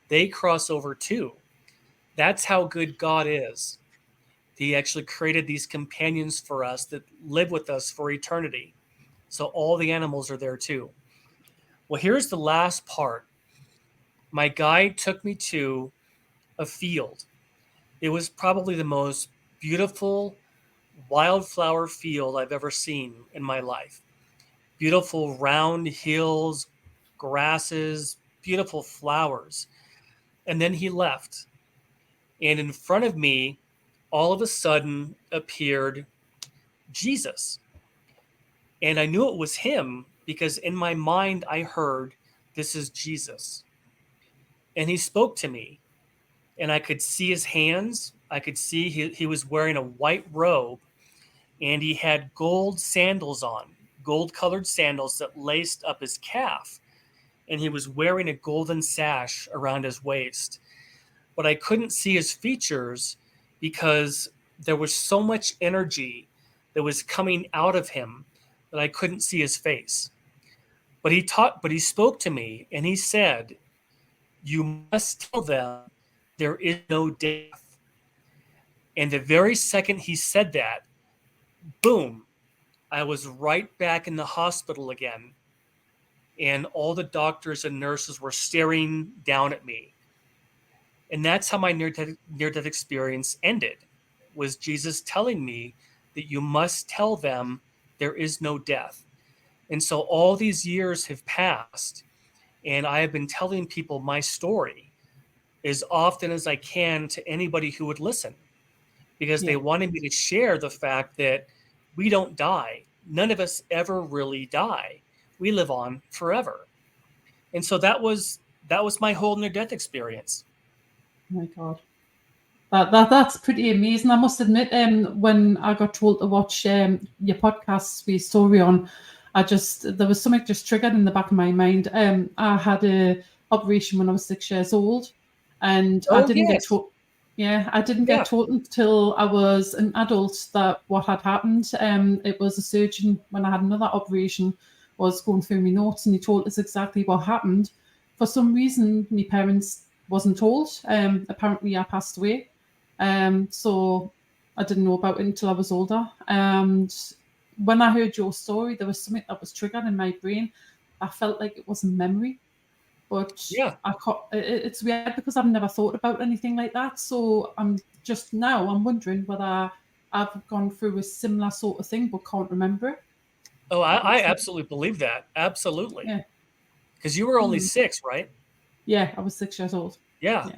they cross over too. That's how good God is. He actually created these companions for us that live with us for eternity. So all the animals are there too. Well, here's the last part. My guide took me to a field. It was probably the most beautiful wildflower field I've ever seen in my life. Beautiful round hills, grasses, beautiful flowers. And then he left. And in front of me, all of a sudden appeared Jesus. And I knew it was him because in my mind I heard, "This is Jesus." And he spoke to me, and I could see his hands. I could see he was wearing a white robe, and he had gold sandals on, gold colored sandals that laced up his calf. And he was wearing a golden sash around his waist. But I couldn't see his features because there was so much energy that was coming out of him that I couldn't see his face. But he spoke to me and he said, "You must tell them there is no death." And the very second he said that, boom, I was right back in the hospital again. And all the doctors and nurses were staring down at me. And that's how my near-death experience ended, was Jesus telling me that you must tell them there is no death. And so all these years have passed, and I have been telling people my story as often as I can to anybody who would listen, because they wanted me to share the fact that we don't die. None of us ever really die. We live on forever. And so that was my whole near-death experience. Oh my God. That's pretty amazing. I must admit, when I got told to watch your podcast with story on, there was something just triggered in the back of my mind. I had a operation when I was 6 years old, and I didn't get told. Yeah, I didn't get told until I was an adult that what had happened. It was a surgeon when I had another operation was going through my notes, and he told us exactly what happened. For some reason, my parents wasn't told. Apparently, I passed away. So I didn't know about it until I was older. And when I heard your story, there was something that was triggered in my brain. I felt like it was a memory, but it's weird because I've never thought about anything like that. So I'm wondering whether I've gone through a similar sort of thing but can't remember it. Oh, I absolutely believe that. Absolutely. Yeah. Because you were only 6, right? Yeah, I was 6 years old. Yeah.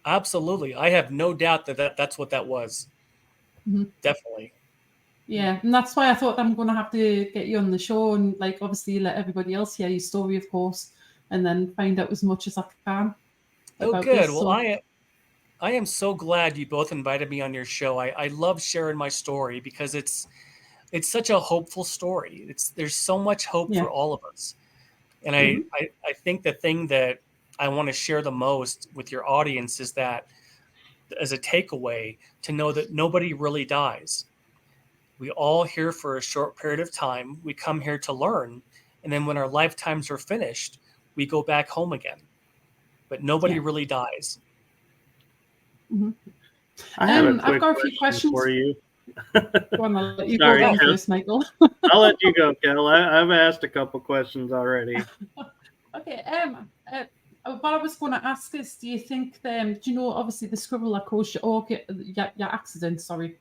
Absolutely. I have no doubt that's what that was. Mm-hmm. Definitely. Yeah, and that's why I thought I'm going to have to get you on the show and, like, obviously let everybody else hear your story, of course, and then find out as much as I can. Oh, good. Well, I am so glad you both invited me on your show. I love sharing my story because it's such a hopeful story. There's so much hope for all of us. And I think the thing that I want to share the most with your audience is that, as a takeaway, to know that nobody really dies. We all here for a short period of time. We come here to learn. And then when our lifetimes are finished, we go back home again. But nobody really dies. Mm-hmm. I've got a few questions for you. You go down first, Michael. I'll let you go, Kell. I've asked a couple questions already. Okay. What I was going to ask is, do you think do you know, obviously the scribble that caused your accident? Sorry.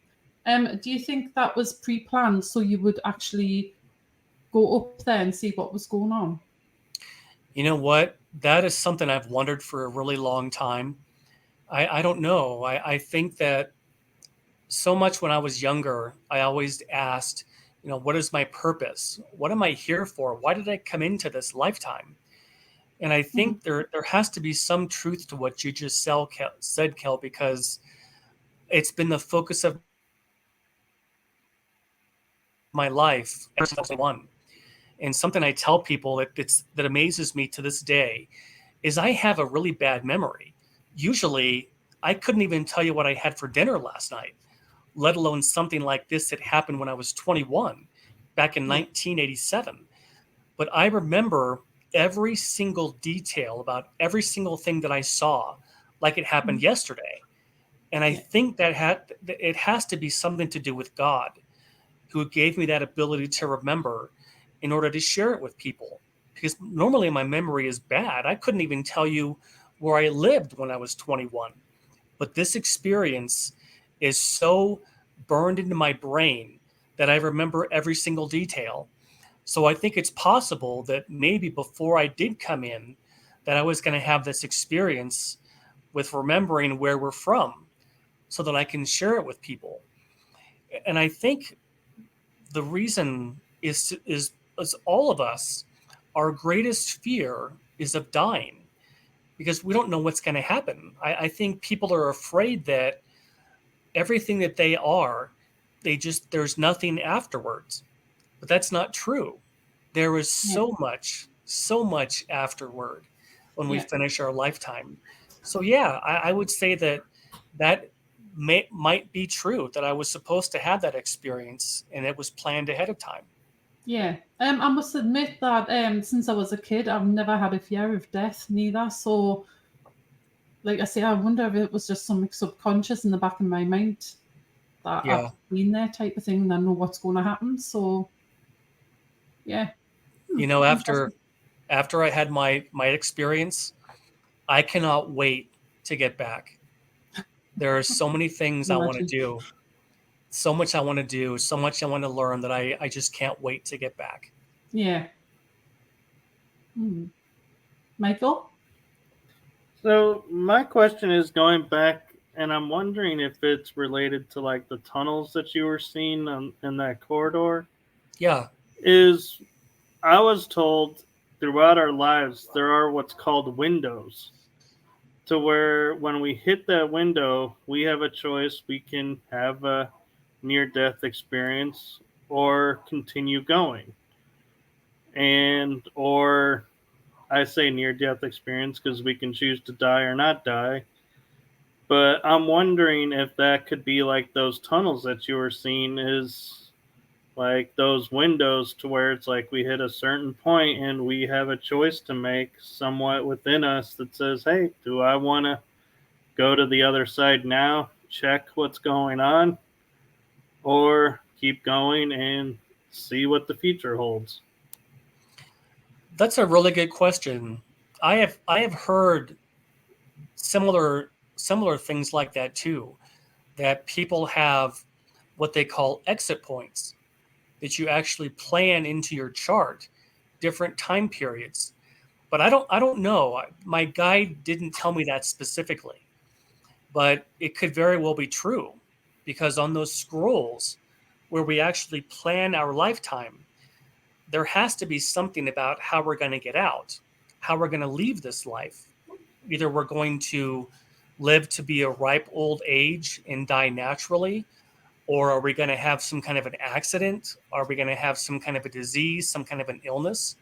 Do you think that was pre-planned so you would actually go up there and see what was going on? You know what? That is something I've wondered for a really long time. I don't know. I think that so much when I was younger, I always asked, what is my purpose? What am I here for? Why did I come into this lifetime? And I think there has to be some truth to what you just said, Kell, because it's been the focus of my life ever since I won. And something I tell people that amazes me to this day is I have a really bad memory. Usually, I couldn't even tell you what I had for dinner last night, let alone something like this that happened when I was 21, back in 1987. But I remember every single detail about every single thing that I saw, like it happened yesterday. And I think that it has to be something to do with God, who gave me that ability to remember in order to share it with people. Because normally my memory is bad. I couldn't even tell you where I lived when I was 21. But this experience is so burned into my brain that I remember every single detail. So I think it's possible that maybe before I did come in, that I was going to have this experience with remembering where we're from so that I can share it with people. And I think the reason is all of us, our greatest fear is of dying, because we don't know what's going to happen. I think people are afraid that everything that they are, there's nothing afterwards. But that's not true. There is so much afterward when we finish our lifetime. So I would say that might be true, that I was supposed to have that experience and it was planned ahead of time. Yeah. I must admit that since I was a kid, I've never had a fear of death neither. So, like I say, I wonder if it was just something subconscious in the back of my mind. that Yeah. I've been there type of thing and I know what's going to happen. So, yeah. You know, after I had my experience, I cannot wait to get back. There are so many things I want to do, so much I want to do, so much I want to learn that I just can't wait to get back. Yeah. Michael? So my question is going back, and I'm wondering if it's related to like the tunnels that you were seeing in that corridor. Yeah. Is I was told throughout our lives there are what's called windows, to where when we hit that window, we have a choice. We can have a near death experience or continue going. And, or I say near death experience because we can choose to die or not die. But I'm wondering if that could be like those tunnels that you were seeing, is like those windows to where it's like we hit a certain point and we have a choice to make somewhat within us that says, hey, do I want to go to the other side now, check what's going on, or keep going and see what the future holds? That's a really good question. I have heard similar things like that too, that people have what they call exit points that you actually plan into your chart, different time periods. But I don't know. My guide didn't tell me that specifically, but it could very well be true, because on those scrolls where we actually plan our lifetime, there has to be something about how we're going to get out, how we're going to leave this life. Either we're going to live to be a ripe old age and die naturally, or are we going to have some kind of an accident? Are we going to have some kind of a disease, some kind of an illness?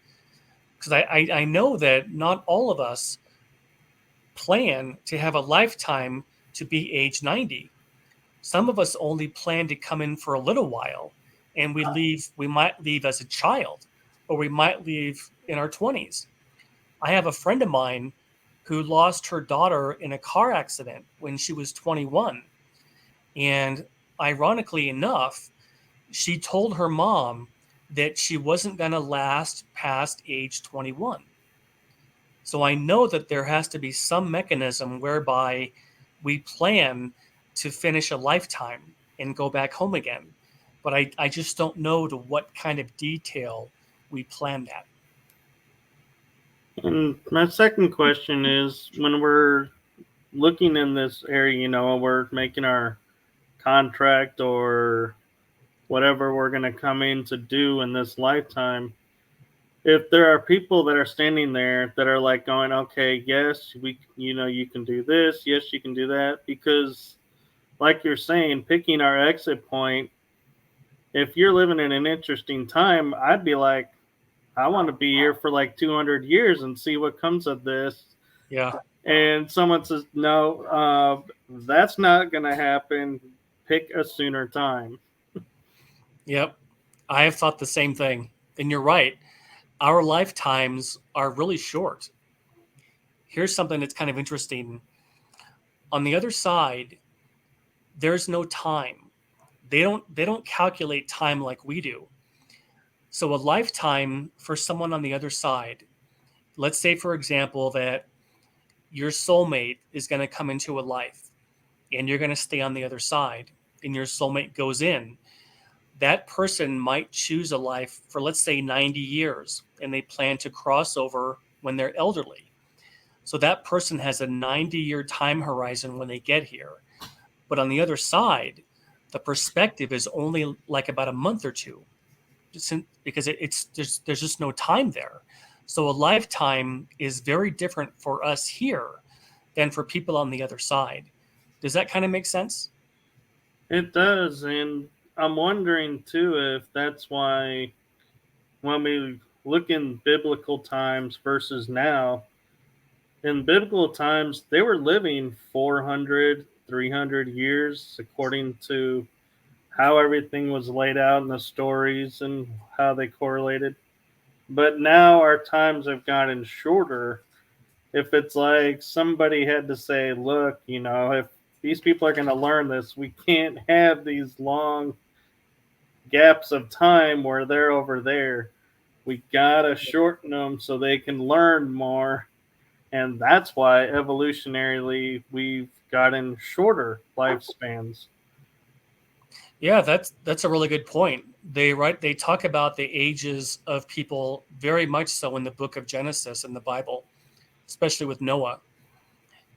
Because I know that not all of us plan to have a lifetime to be age 90. Some of us only plan to come in for a little while, and we might leave as a child, or we might leave in our 20s. I have a friend of mine who lost her daughter in a car accident when she was 21. And ironically enough, she told her mom that she wasn't going to last past age 21. So I know that there has to be some mechanism whereby we plan to finish a lifetime and go back home again. But I just don't know to what kind of detail we plan that. And my second question is, when we're looking in this area, we're making our contract or whatever we're going to come in to do in this lifetime. If there are people that are standing there that are like going, okay, yes, you can do this. Yes, you can do that. Because like you're saying, picking our exit point, if you're living in an interesting time, I'd be like, I want to be here for like 200 years and see what comes of this. Yeah. And someone says, no, that's not going to happen. Pick a sooner time. Yep. I have thought the same thing. And you're right. Our lifetimes are really short. Here's something that's kind of interesting. On the other side, there's no time. They don't calculate time like we do. So a lifetime for someone on the other side, let's say for example that your soulmate is going to come into a life and you're going to stay on the other side and your soulmate goes in. That person might choose a life for, let's say, 90 years, and they plan to cross over when they're elderly. So that person has a 90-year time horizon when they get here. But on the other side, the perspective is only like about a month or two, because there's just no time there. So a lifetime is very different for us here than for people on the other side. Does that kind of make sense? It does. And I'm wondering too if that's why when we look in biblical times versus now, in biblical times, they were living 400, 300 years according to how everything was laid out in the stories and how they correlated. But now our times have gotten shorter. If it's like somebody had to say, look, if these people are going to learn this. We can't have these long gaps of time where they're over there. We got to shorten them so they can learn more. And that's why evolutionarily we've gotten shorter lifespans. Yeah, that's a really good point. They talk about the ages of people very much so in the book of Genesis in the Bible, especially with Noah.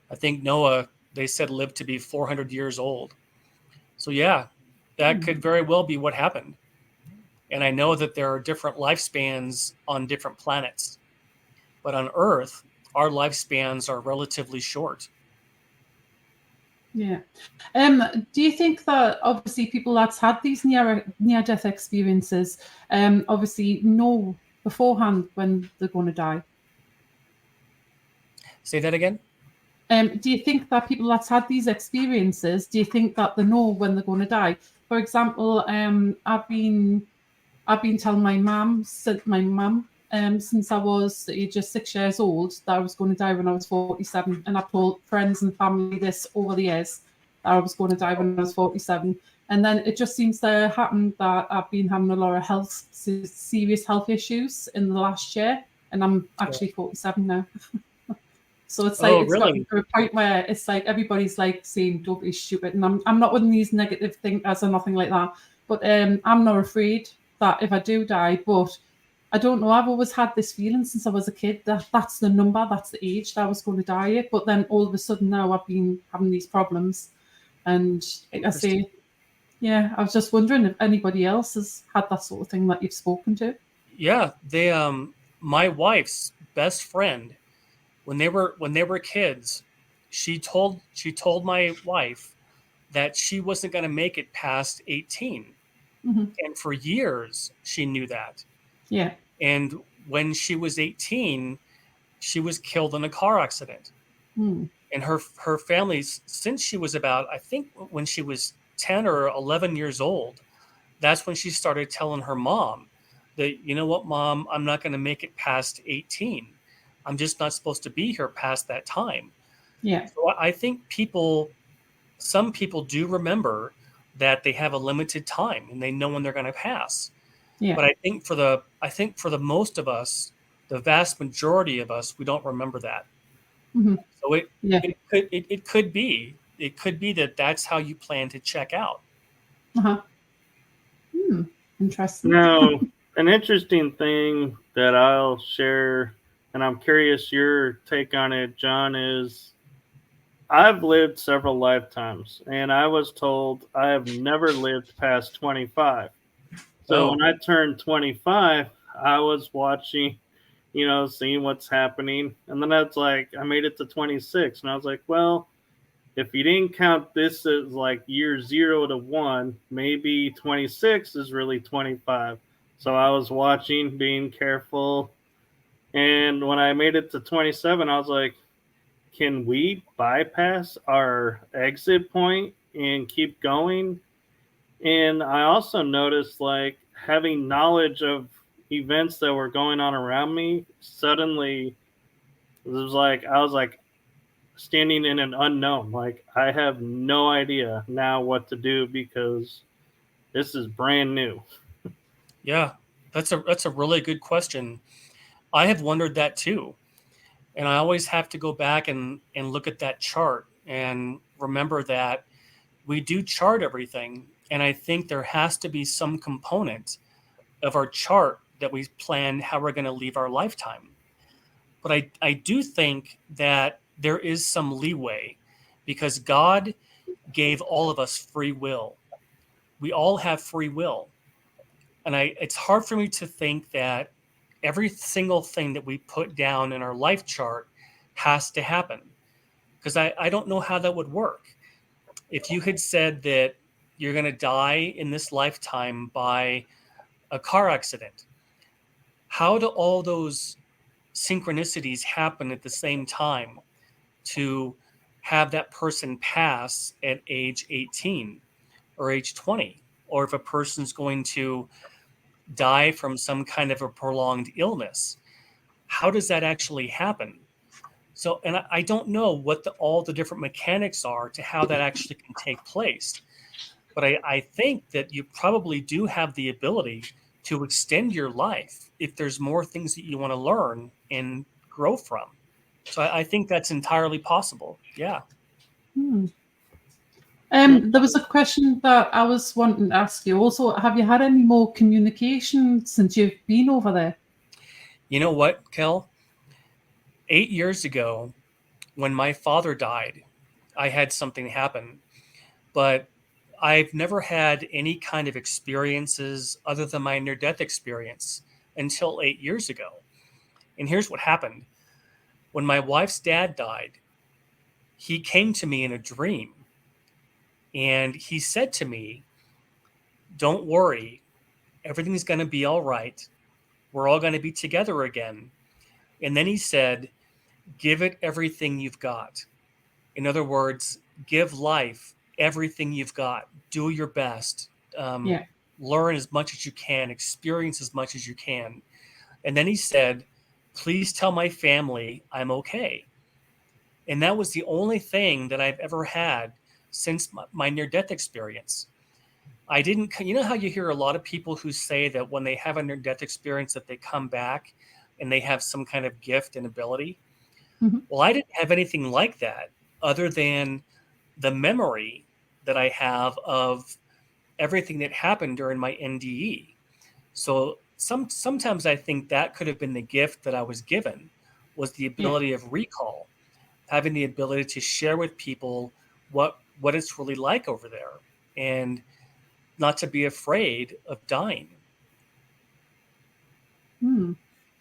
I think Noah, they said, lived to be 400 years old. So yeah, that could very well be what happened. And I know that there are different lifespans on different planets, but on Earth, our lifespans are relatively short. Yeah. Do you think that obviously people that's had these near-death experiences obviously know beforehand when they're going to die? Say that again? Do you think that people that's had these experiences, do you think that they know when they're going to die? For example, I've been telling my mum since I was the age of 6 years old that I was going to die when I was 47, and I've told friends and family this over the years that I was going to die when I was 47. And then it just seems to happen that I've been having a lot of serious health issues in the last year, and I'm actually 47 now. So it's like it's really? gotten to a point where it's like everybody's like saying don't be stupid, and I'm not one of these negative thinkers or nothing like that. But I'm not afraid that if I do die, but I don't know. I've always had this feeling since I was a kid that that's the number, that's the age that I was going to die at. But then all of a sudden now I've been having these problems, and I say, yeah, I was just wondering if anybody else has had that sort of thing that you've spoken to. Yeah, they my wife's best friend, when they were kids, she told my wife that she wasn't going to make it past 18. Mm-hmm. And for years she knew that. Yeah. And when she was 18, she was killed in a car accident. Mm. And her family, since she was about, I think when she was 10 or 11 years old, that's when she started telling her mom that, you know what, Mom, I'm not going to make it past 18. I'm just not supposed to be here past that time. Yeah. So I think some people do remember that they have a limited time and they know when they're going to pass. Yeah. But I think for the most of us, the vast majority of us, we don't remember that. Mm-hmm. So Yeah. it could be that that's how you plan to check out. Uh-huh. Interesting. Now, an interesting thing that I'll share, and I'm curious your take on it, John, is I've lived several lifetimes, and I was told I have never lived past 25. So when I turned 25, I was watching, seeing what's happening. And then that's like, I made it to 26. And I was like, well, if you didn't count this as like year 0 to 1, maybe 26 is really 25. So I was watching, being careful. And when I made it to 27, I was like, can we bypass our exit point and keep going? And I also noticed like having knowledge of events that were going on around me, suddenly it was like I was like standing in an unknown. Like I have no idea now what to do because this is brand new. Yeah, that's a really good question. I have wondered that too. And I always have to go back and look at that chart and remember that we do chart everything. And I think there has to be some component of our chart that we plan how we're going to leave our lifetime. But I do think that there is some leeway because God gave all of us free will. We all have free will. And it's hard for me to think that every single thing that we put down in our life chart has to happen because I don't know how that would work. If you had said that you're going to die in this lifetime by a car accident, how do all those synchronicities happen at the same time to have that person pass at age 18 or age 20? Or if a person's going to die from some kind of a prolonged illness, how does that actually happen? So, and I don't know what all the different mechanics are to how that actually can take place. But I think that you probably do have the ability to extend your life if there's more things that you want to learn and grow from. So I think that's entirely possible. Yeah. There was a question that I was wanting to ask you. Also, have you had any more communication since you've been over there? You know what, Kell? 8 years ago, when my father died, I had something happen, but I've never had any kind of experiences other than my near-death experience until 8 years ago. And here's what happened. When my wife's dad died, he came to me in a dream and he said to me, "Don't worry, everything's going to be all right. We're all going to be together again." And then he said, "Give it everything you've got." In other words, give life everything you've got. Do your best. Yeah. Learn as much as you can. Experience as much as you can. And then he said, "Please tell my family I'm okay." And that was the only thing that I've ever had since my near-death experience. I didn't, you know how you hear a lot of people who say that when they have a near-death experience that they come back and they have some kind of gift and ability? Mhm. Well, I didn't have anything like that other than the memory that I have of everything that happened during my NDE. So sometimes I think that could have been the gift that I was given, was the Yeah. ability of recall, having the ability to share with people what it's really like over there and not to be afraid of dying.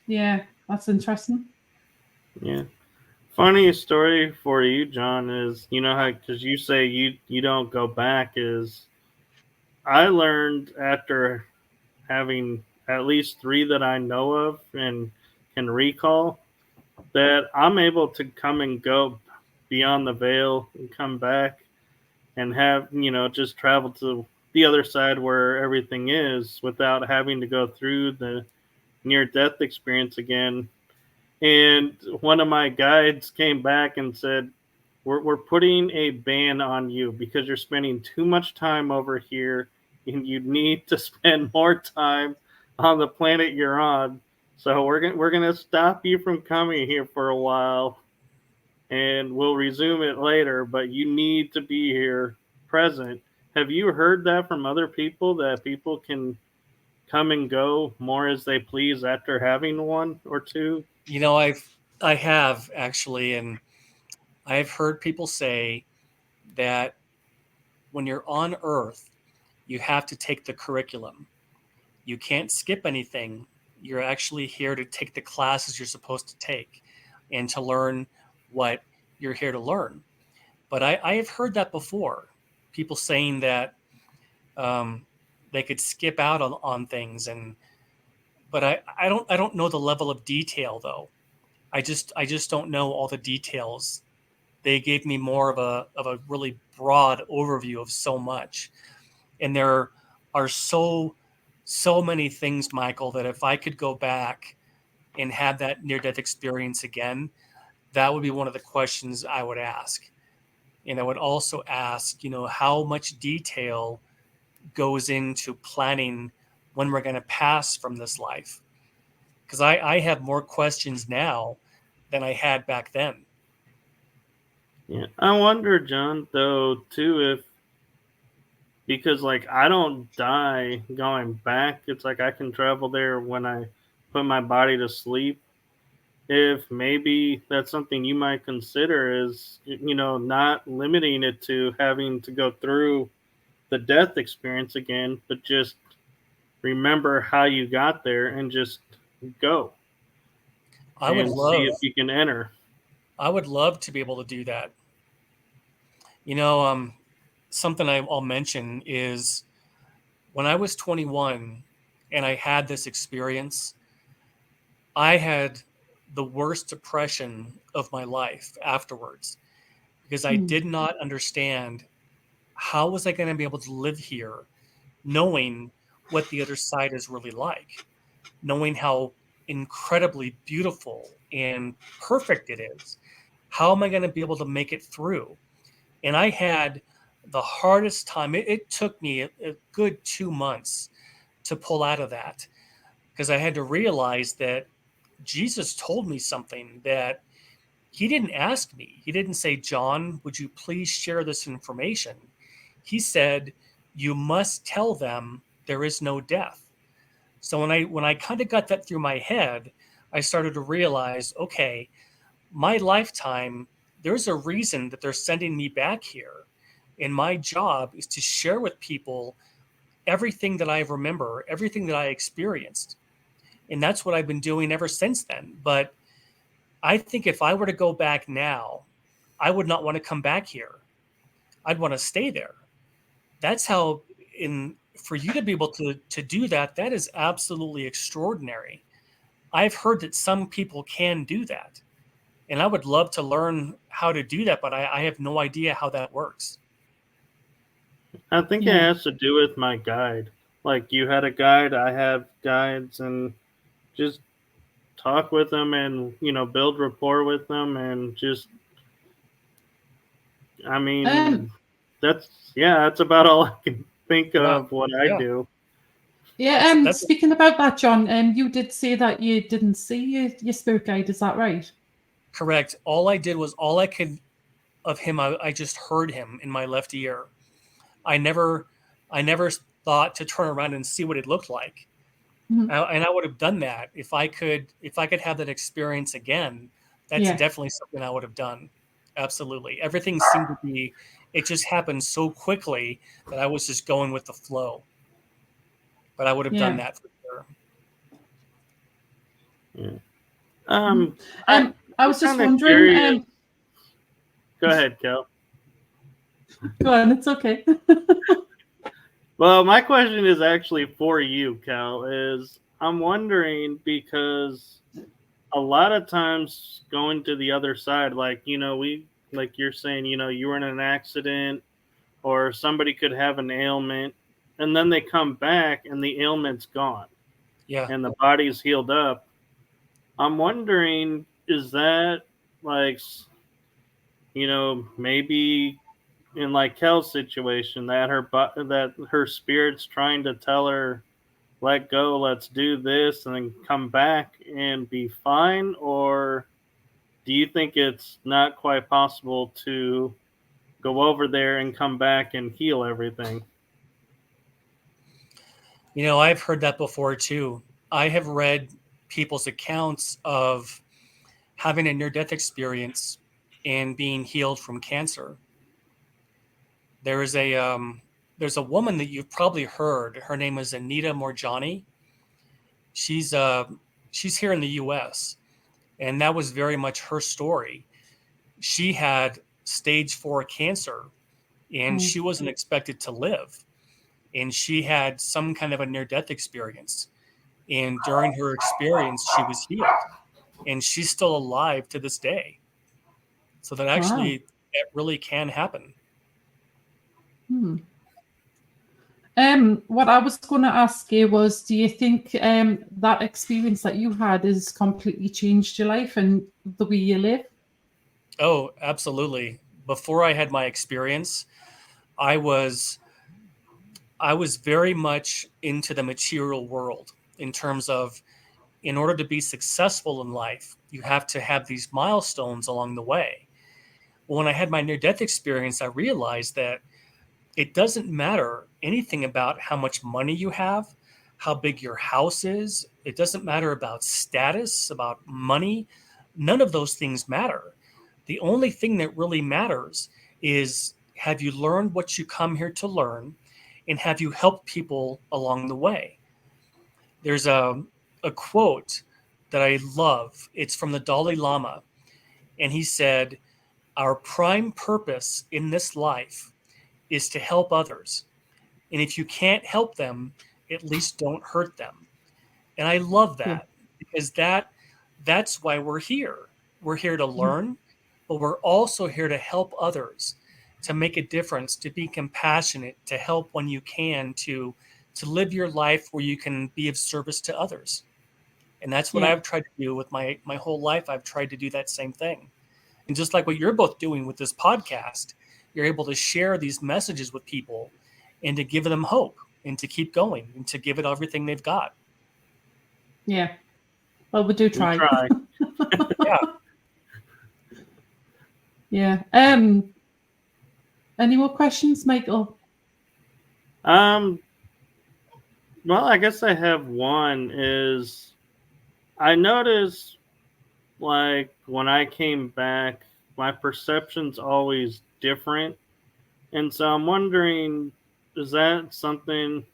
Yeah, that's interesting. Yeah. Funny story for you, John, is you know how because you say you don't go back is I learned after having at least three that I know of and can recall that I'm able to come and go beyond the veil and come back and have, just travel to the other side where everything is without having to go through the near death experience again. And one of my guides came back and said, we're putting a ban on you because you're spending too much time over here and you need to spend more time on the planet you're on. So we're gonna stop you from coming here for a while and we'll resume it later, but you need to be here present. Have you heard that from other people that people can come and go more as they please after having one or two? You know, I have actually, and I've heard people say that when you're on Earth, you have to take the curriculum. You can't skip anything. You're actually here to take the classes you're supposed to take and to learn what you're here to learn. But I have heard that before. People saying that they could skip out on things, but I don't know the level of detail though. I just don't know all the details. They gave me more of a really broad overview of so much, and there are so many things, Michael, that if I could go back and have that near death experience again, that would be one of the questions I would ask. And I would also ask, how much detail goes into planning when we're going to pass from this life? Because I have more questions now than I had back then. Yeah. I wonder, John, though, too, if because like I don't die going back. It's like I can travel there when I put my body to sleep. If maybe that's something you might consider is not limiting it to having to go through the death experience again, but just remember how you got there and just go I would and see love if you can enter. I would love to be able to do that. Something I'll mention is when I was 21 and I had this experience, I had the worst depression of my life afterwards because I did not understand how was I going to be able to live here knowing what the other side is really like, knowing how incredibly beautiful and perfect it is. How am I going to be able to make it through? And I had the hardest time. It took me a good 2 months to pull out of that, because I had to realize that Jesus told me something that he didn't ask me. He didn't say, John, would you please share this information? He said, you must tell them there is no death. So when I kind of got that through my head, I started to realize, okay, my lifetime, there's a reason that they're sending me back here. And my job is to share with people everything that I remember, everything that I experienced. And that's what I've been doing ever since then. But I think if I were to go back now, I would not want to come back here. I'd want to stay there. That's how, for you to be able to do that, that is absolutely extraordinary. I've heard that some people can do that. And I would love to learn how to do that, but I have no idea how that works. I think it Yeah. has to do with my guide. Like you had a guide, I have guides, and just talk with them and, build rapport with them and just, I mean, Um, that's about all I can think Yeah. of what I Yeah. do. yeah. That's Speaking about that, John, you did say that you didn't see your spirit guide. Is that right? correct. All I did was all I could of him. I just heard him in my left ear. I never thought to turn around and see what it looked like. Mhm. And I would have done that if I could have that experience again. That's Yeah. definitely something I would have done. Absolutely. Everything seemed to be, it just happened so quickly that I was just going with the flow. But I would have done Yeah. that for sure. Yeah. Mhm. I'm I was just kind of wondering. curious. Go ahead, Kel. Go on, it's okay. Well, my question is actually for you, Cal. Is I'm wondering because a lot of times going to the other side, like like you're saying, you were in an accident or somebody could have an ailment, and then they come back and the ailment's gone Yeah. and the body's healed up. I'm wondering, is that like, maybe in like Kel's situation that that her spirit's trying to tell her, let go, let's do this, and then come back and be fine? Or do you think it's not quite possible to go over there and come back and heal everything? I've heard that before too. I have read people's accounts of having a near-death experience and being healed from cancer. There is there's a woman that you've probably heard. Her name is Anita Morjani. She's she's here in the U.S. and that was very much her story. She had stage 4 cancer, and she wasn't expected to live. And she had some kind of a near-death experience. And during her experience, she was healed, and she's still alive to this day. So that Wow. that really can happen. Hmm. What I was going to ask you was, do you think that experience that you had has completely changed your life and the way you live? Oh, absolutely. Before I had my experience, I was very much into the material world in terms of, in order to be successful in life, you have to have these milestones along the way. Well, when I had my near-death experience, I realized that it doesn't matter anything about how much money you have, how big your house is. It doesn't matter about status, about money. None of those things matter. The only thing that really matters is, have you learned what you come here to learn, and have you helped people along the way? There's a quote that I love. It's from the Dalai Lama. And he said, our prime purpose in this life is to help others. And if you can't help them, at least don't hurt them. And I love Yeah. that, because that's why we're here. We're here to Mhm. learn, but we're also here to help others, to make a difference, to be compassionate, to help when you can, to live your life where you can be of service to others. And that's what Yeah. I've tried to do with my whole life. I've tried to do that same thing. And just like what you're both doing with this podcast, you're able to share these messages with people and to give them hope and to keep going and to give it everything they've got. Yeah. Well, we do try. We try. Yeah. Yeah. Any more questions, Michael? Well, I guess I have one. Is I noticed, like, when I came back, my perception's always different. And so I'm wondering, is that something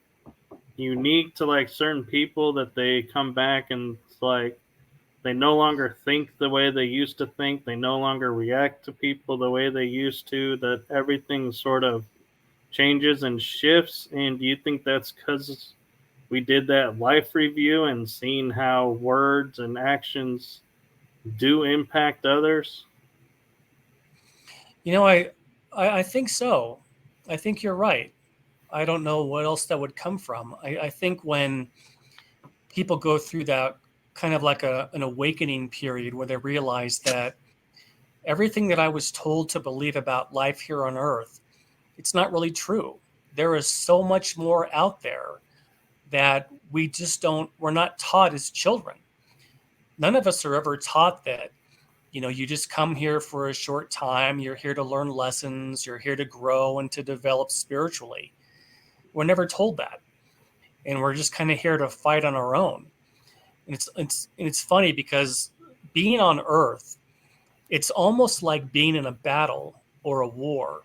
unique to, like, certain people, that they come back and it's like they no longer think the way they used to think, they no longer react to people the way they used to, that everything sort of changes and shifts? And do you think that's because we did that life review and seen how words and actions do impact others? You know, I think so. I think you're right. I don't know what else that would come from. I think when people go through that kind of like an awakening period where they realize that everything that I was told to believe about life here on Earth, it's not really true. There is so much more out there that we're not taught as children. None of us are ever taught that, you just come here for a short time. You're here to learn lessons. You're here to grow and to develop spiritually. We're never told that. And we're just kind of here to fight on our own. And it's funny because being on Earth, it's almost like being in a battle or a war,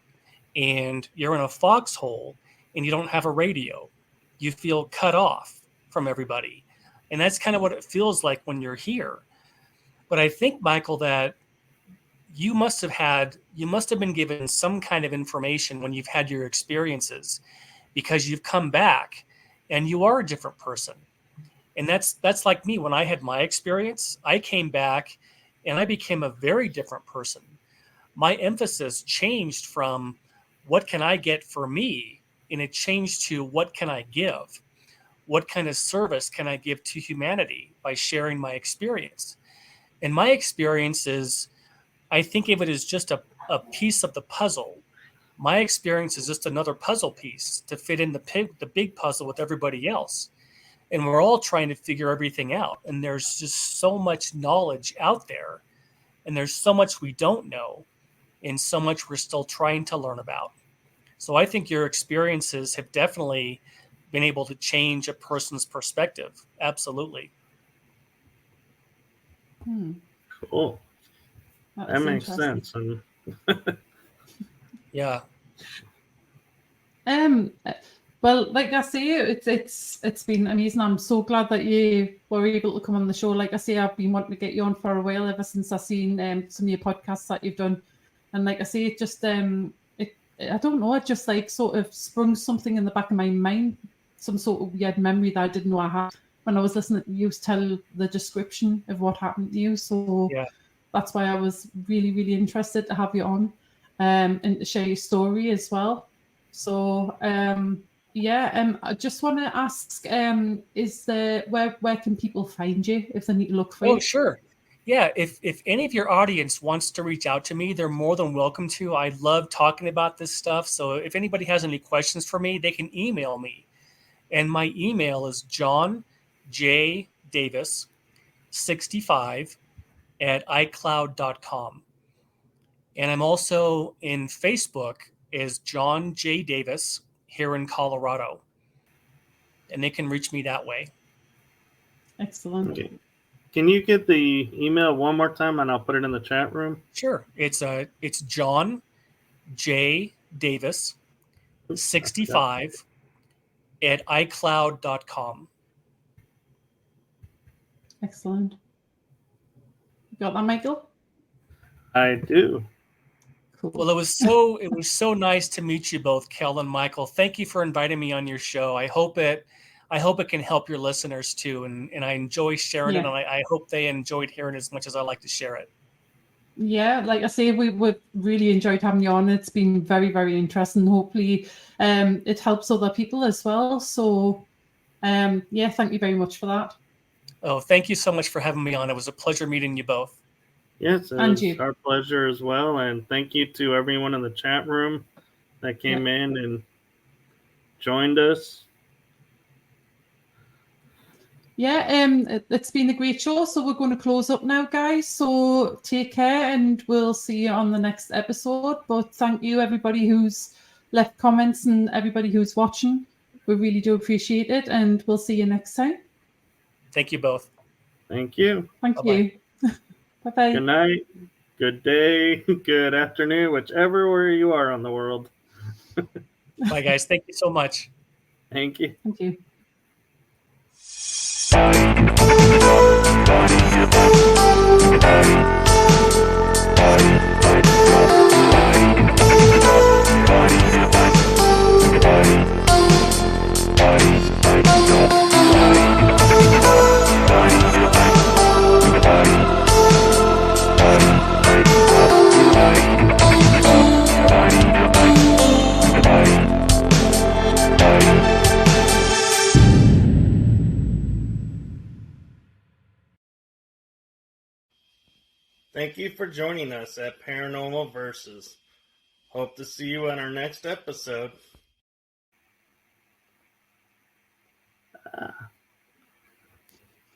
and you're in a foxhole and you don't have a radio. You feel cut off from everybody. And that's kind of what it feels like when you're here. But I think, Michael, that you must have been given some kind of information when you've had your experiences, because you've come back and you are a different person. And that's like me. When I had my experience, I came back and I became a very different person. My emphasis changed from what can I get for me, and it changed to what can I give? What kind of service can I give to humanity by sharing my experience? And my experience is, I think of it as just a piece of the puzzle. My experience is just another puzzle piece to fit in the big puzzle with everybody else. And we're all trying to figure everything out. And there's just so much knowledge out there. And there's so much we don't know. And so much we're still trying to learn about. So I think your experiences have definitely been able to change a person's perspective. Absolutely. Cool. That makes sense. Yeah. Well, like I say, it's been amazing. I'm so glad that you were able to come on the show. Like I say, I've been wanting to get you on for a while, ever since I've seen some of your podcasts that you've done. And like I say, it just I don't know, it just like sort of sprung something in the back of my mind, some sort of weird memory that I didn't know I had when I was listening to you tell the description of what happened to you. So yeah, that's why I was really, really interested to have you on and to share your story as well. So I just want to ask, where can people find you if they need to look for you? Oh, sure. Yeah, if any of your audience wants to reach out to me, they're more than welcome to. I love talking about this stuff. So if anybody has any questions for me, they can email me. And my email is johnjdavis65@icloud.com. And I'm also in Facebook as John J. Davis here in Colorado. And they can reach me that way. Excellent. Okay. Can you get the email one more time and I'll put it in the chat room? Sure. It's John J. Davis 65@icloud.com. Excellent. You got that, Michael? I do. Cool. Well, it was so nice to meet you both, Kell and Michael. Thank you for inviting me on your show. I hope it can help your listeners too. And I enjoy sharing it, and I hope they enjoyed hearing it as much as I like to share it. Yeah, like I say, we've really enjoyed having you on. It's been very, very interesting. Hopefully it helps other people as well. So thank you very much for that. Oh, thank you so much for having me on. It was a pleasure meeting you both. Yes, it And was you. our pleasure as well. And thank you to everyone in the chat room that came in and joined us. Yeah, it's been a great show. So we're going to close up now, guys. So take care, and we'll see you on the next episode. But thank you, everybody who's left comments and everybody who's watching. We really do appreciate it, and we'll see you next time. Thank you both. Thank you. Thank Bye-bye. you. Bye-bye. Good night, good day, good afternoon, whichever where you are on the world. Bye, guys. Thank you so much. Thank you. Thank you. Thank you for joining us at Paranormal Versus. Hope to see you on our next episode.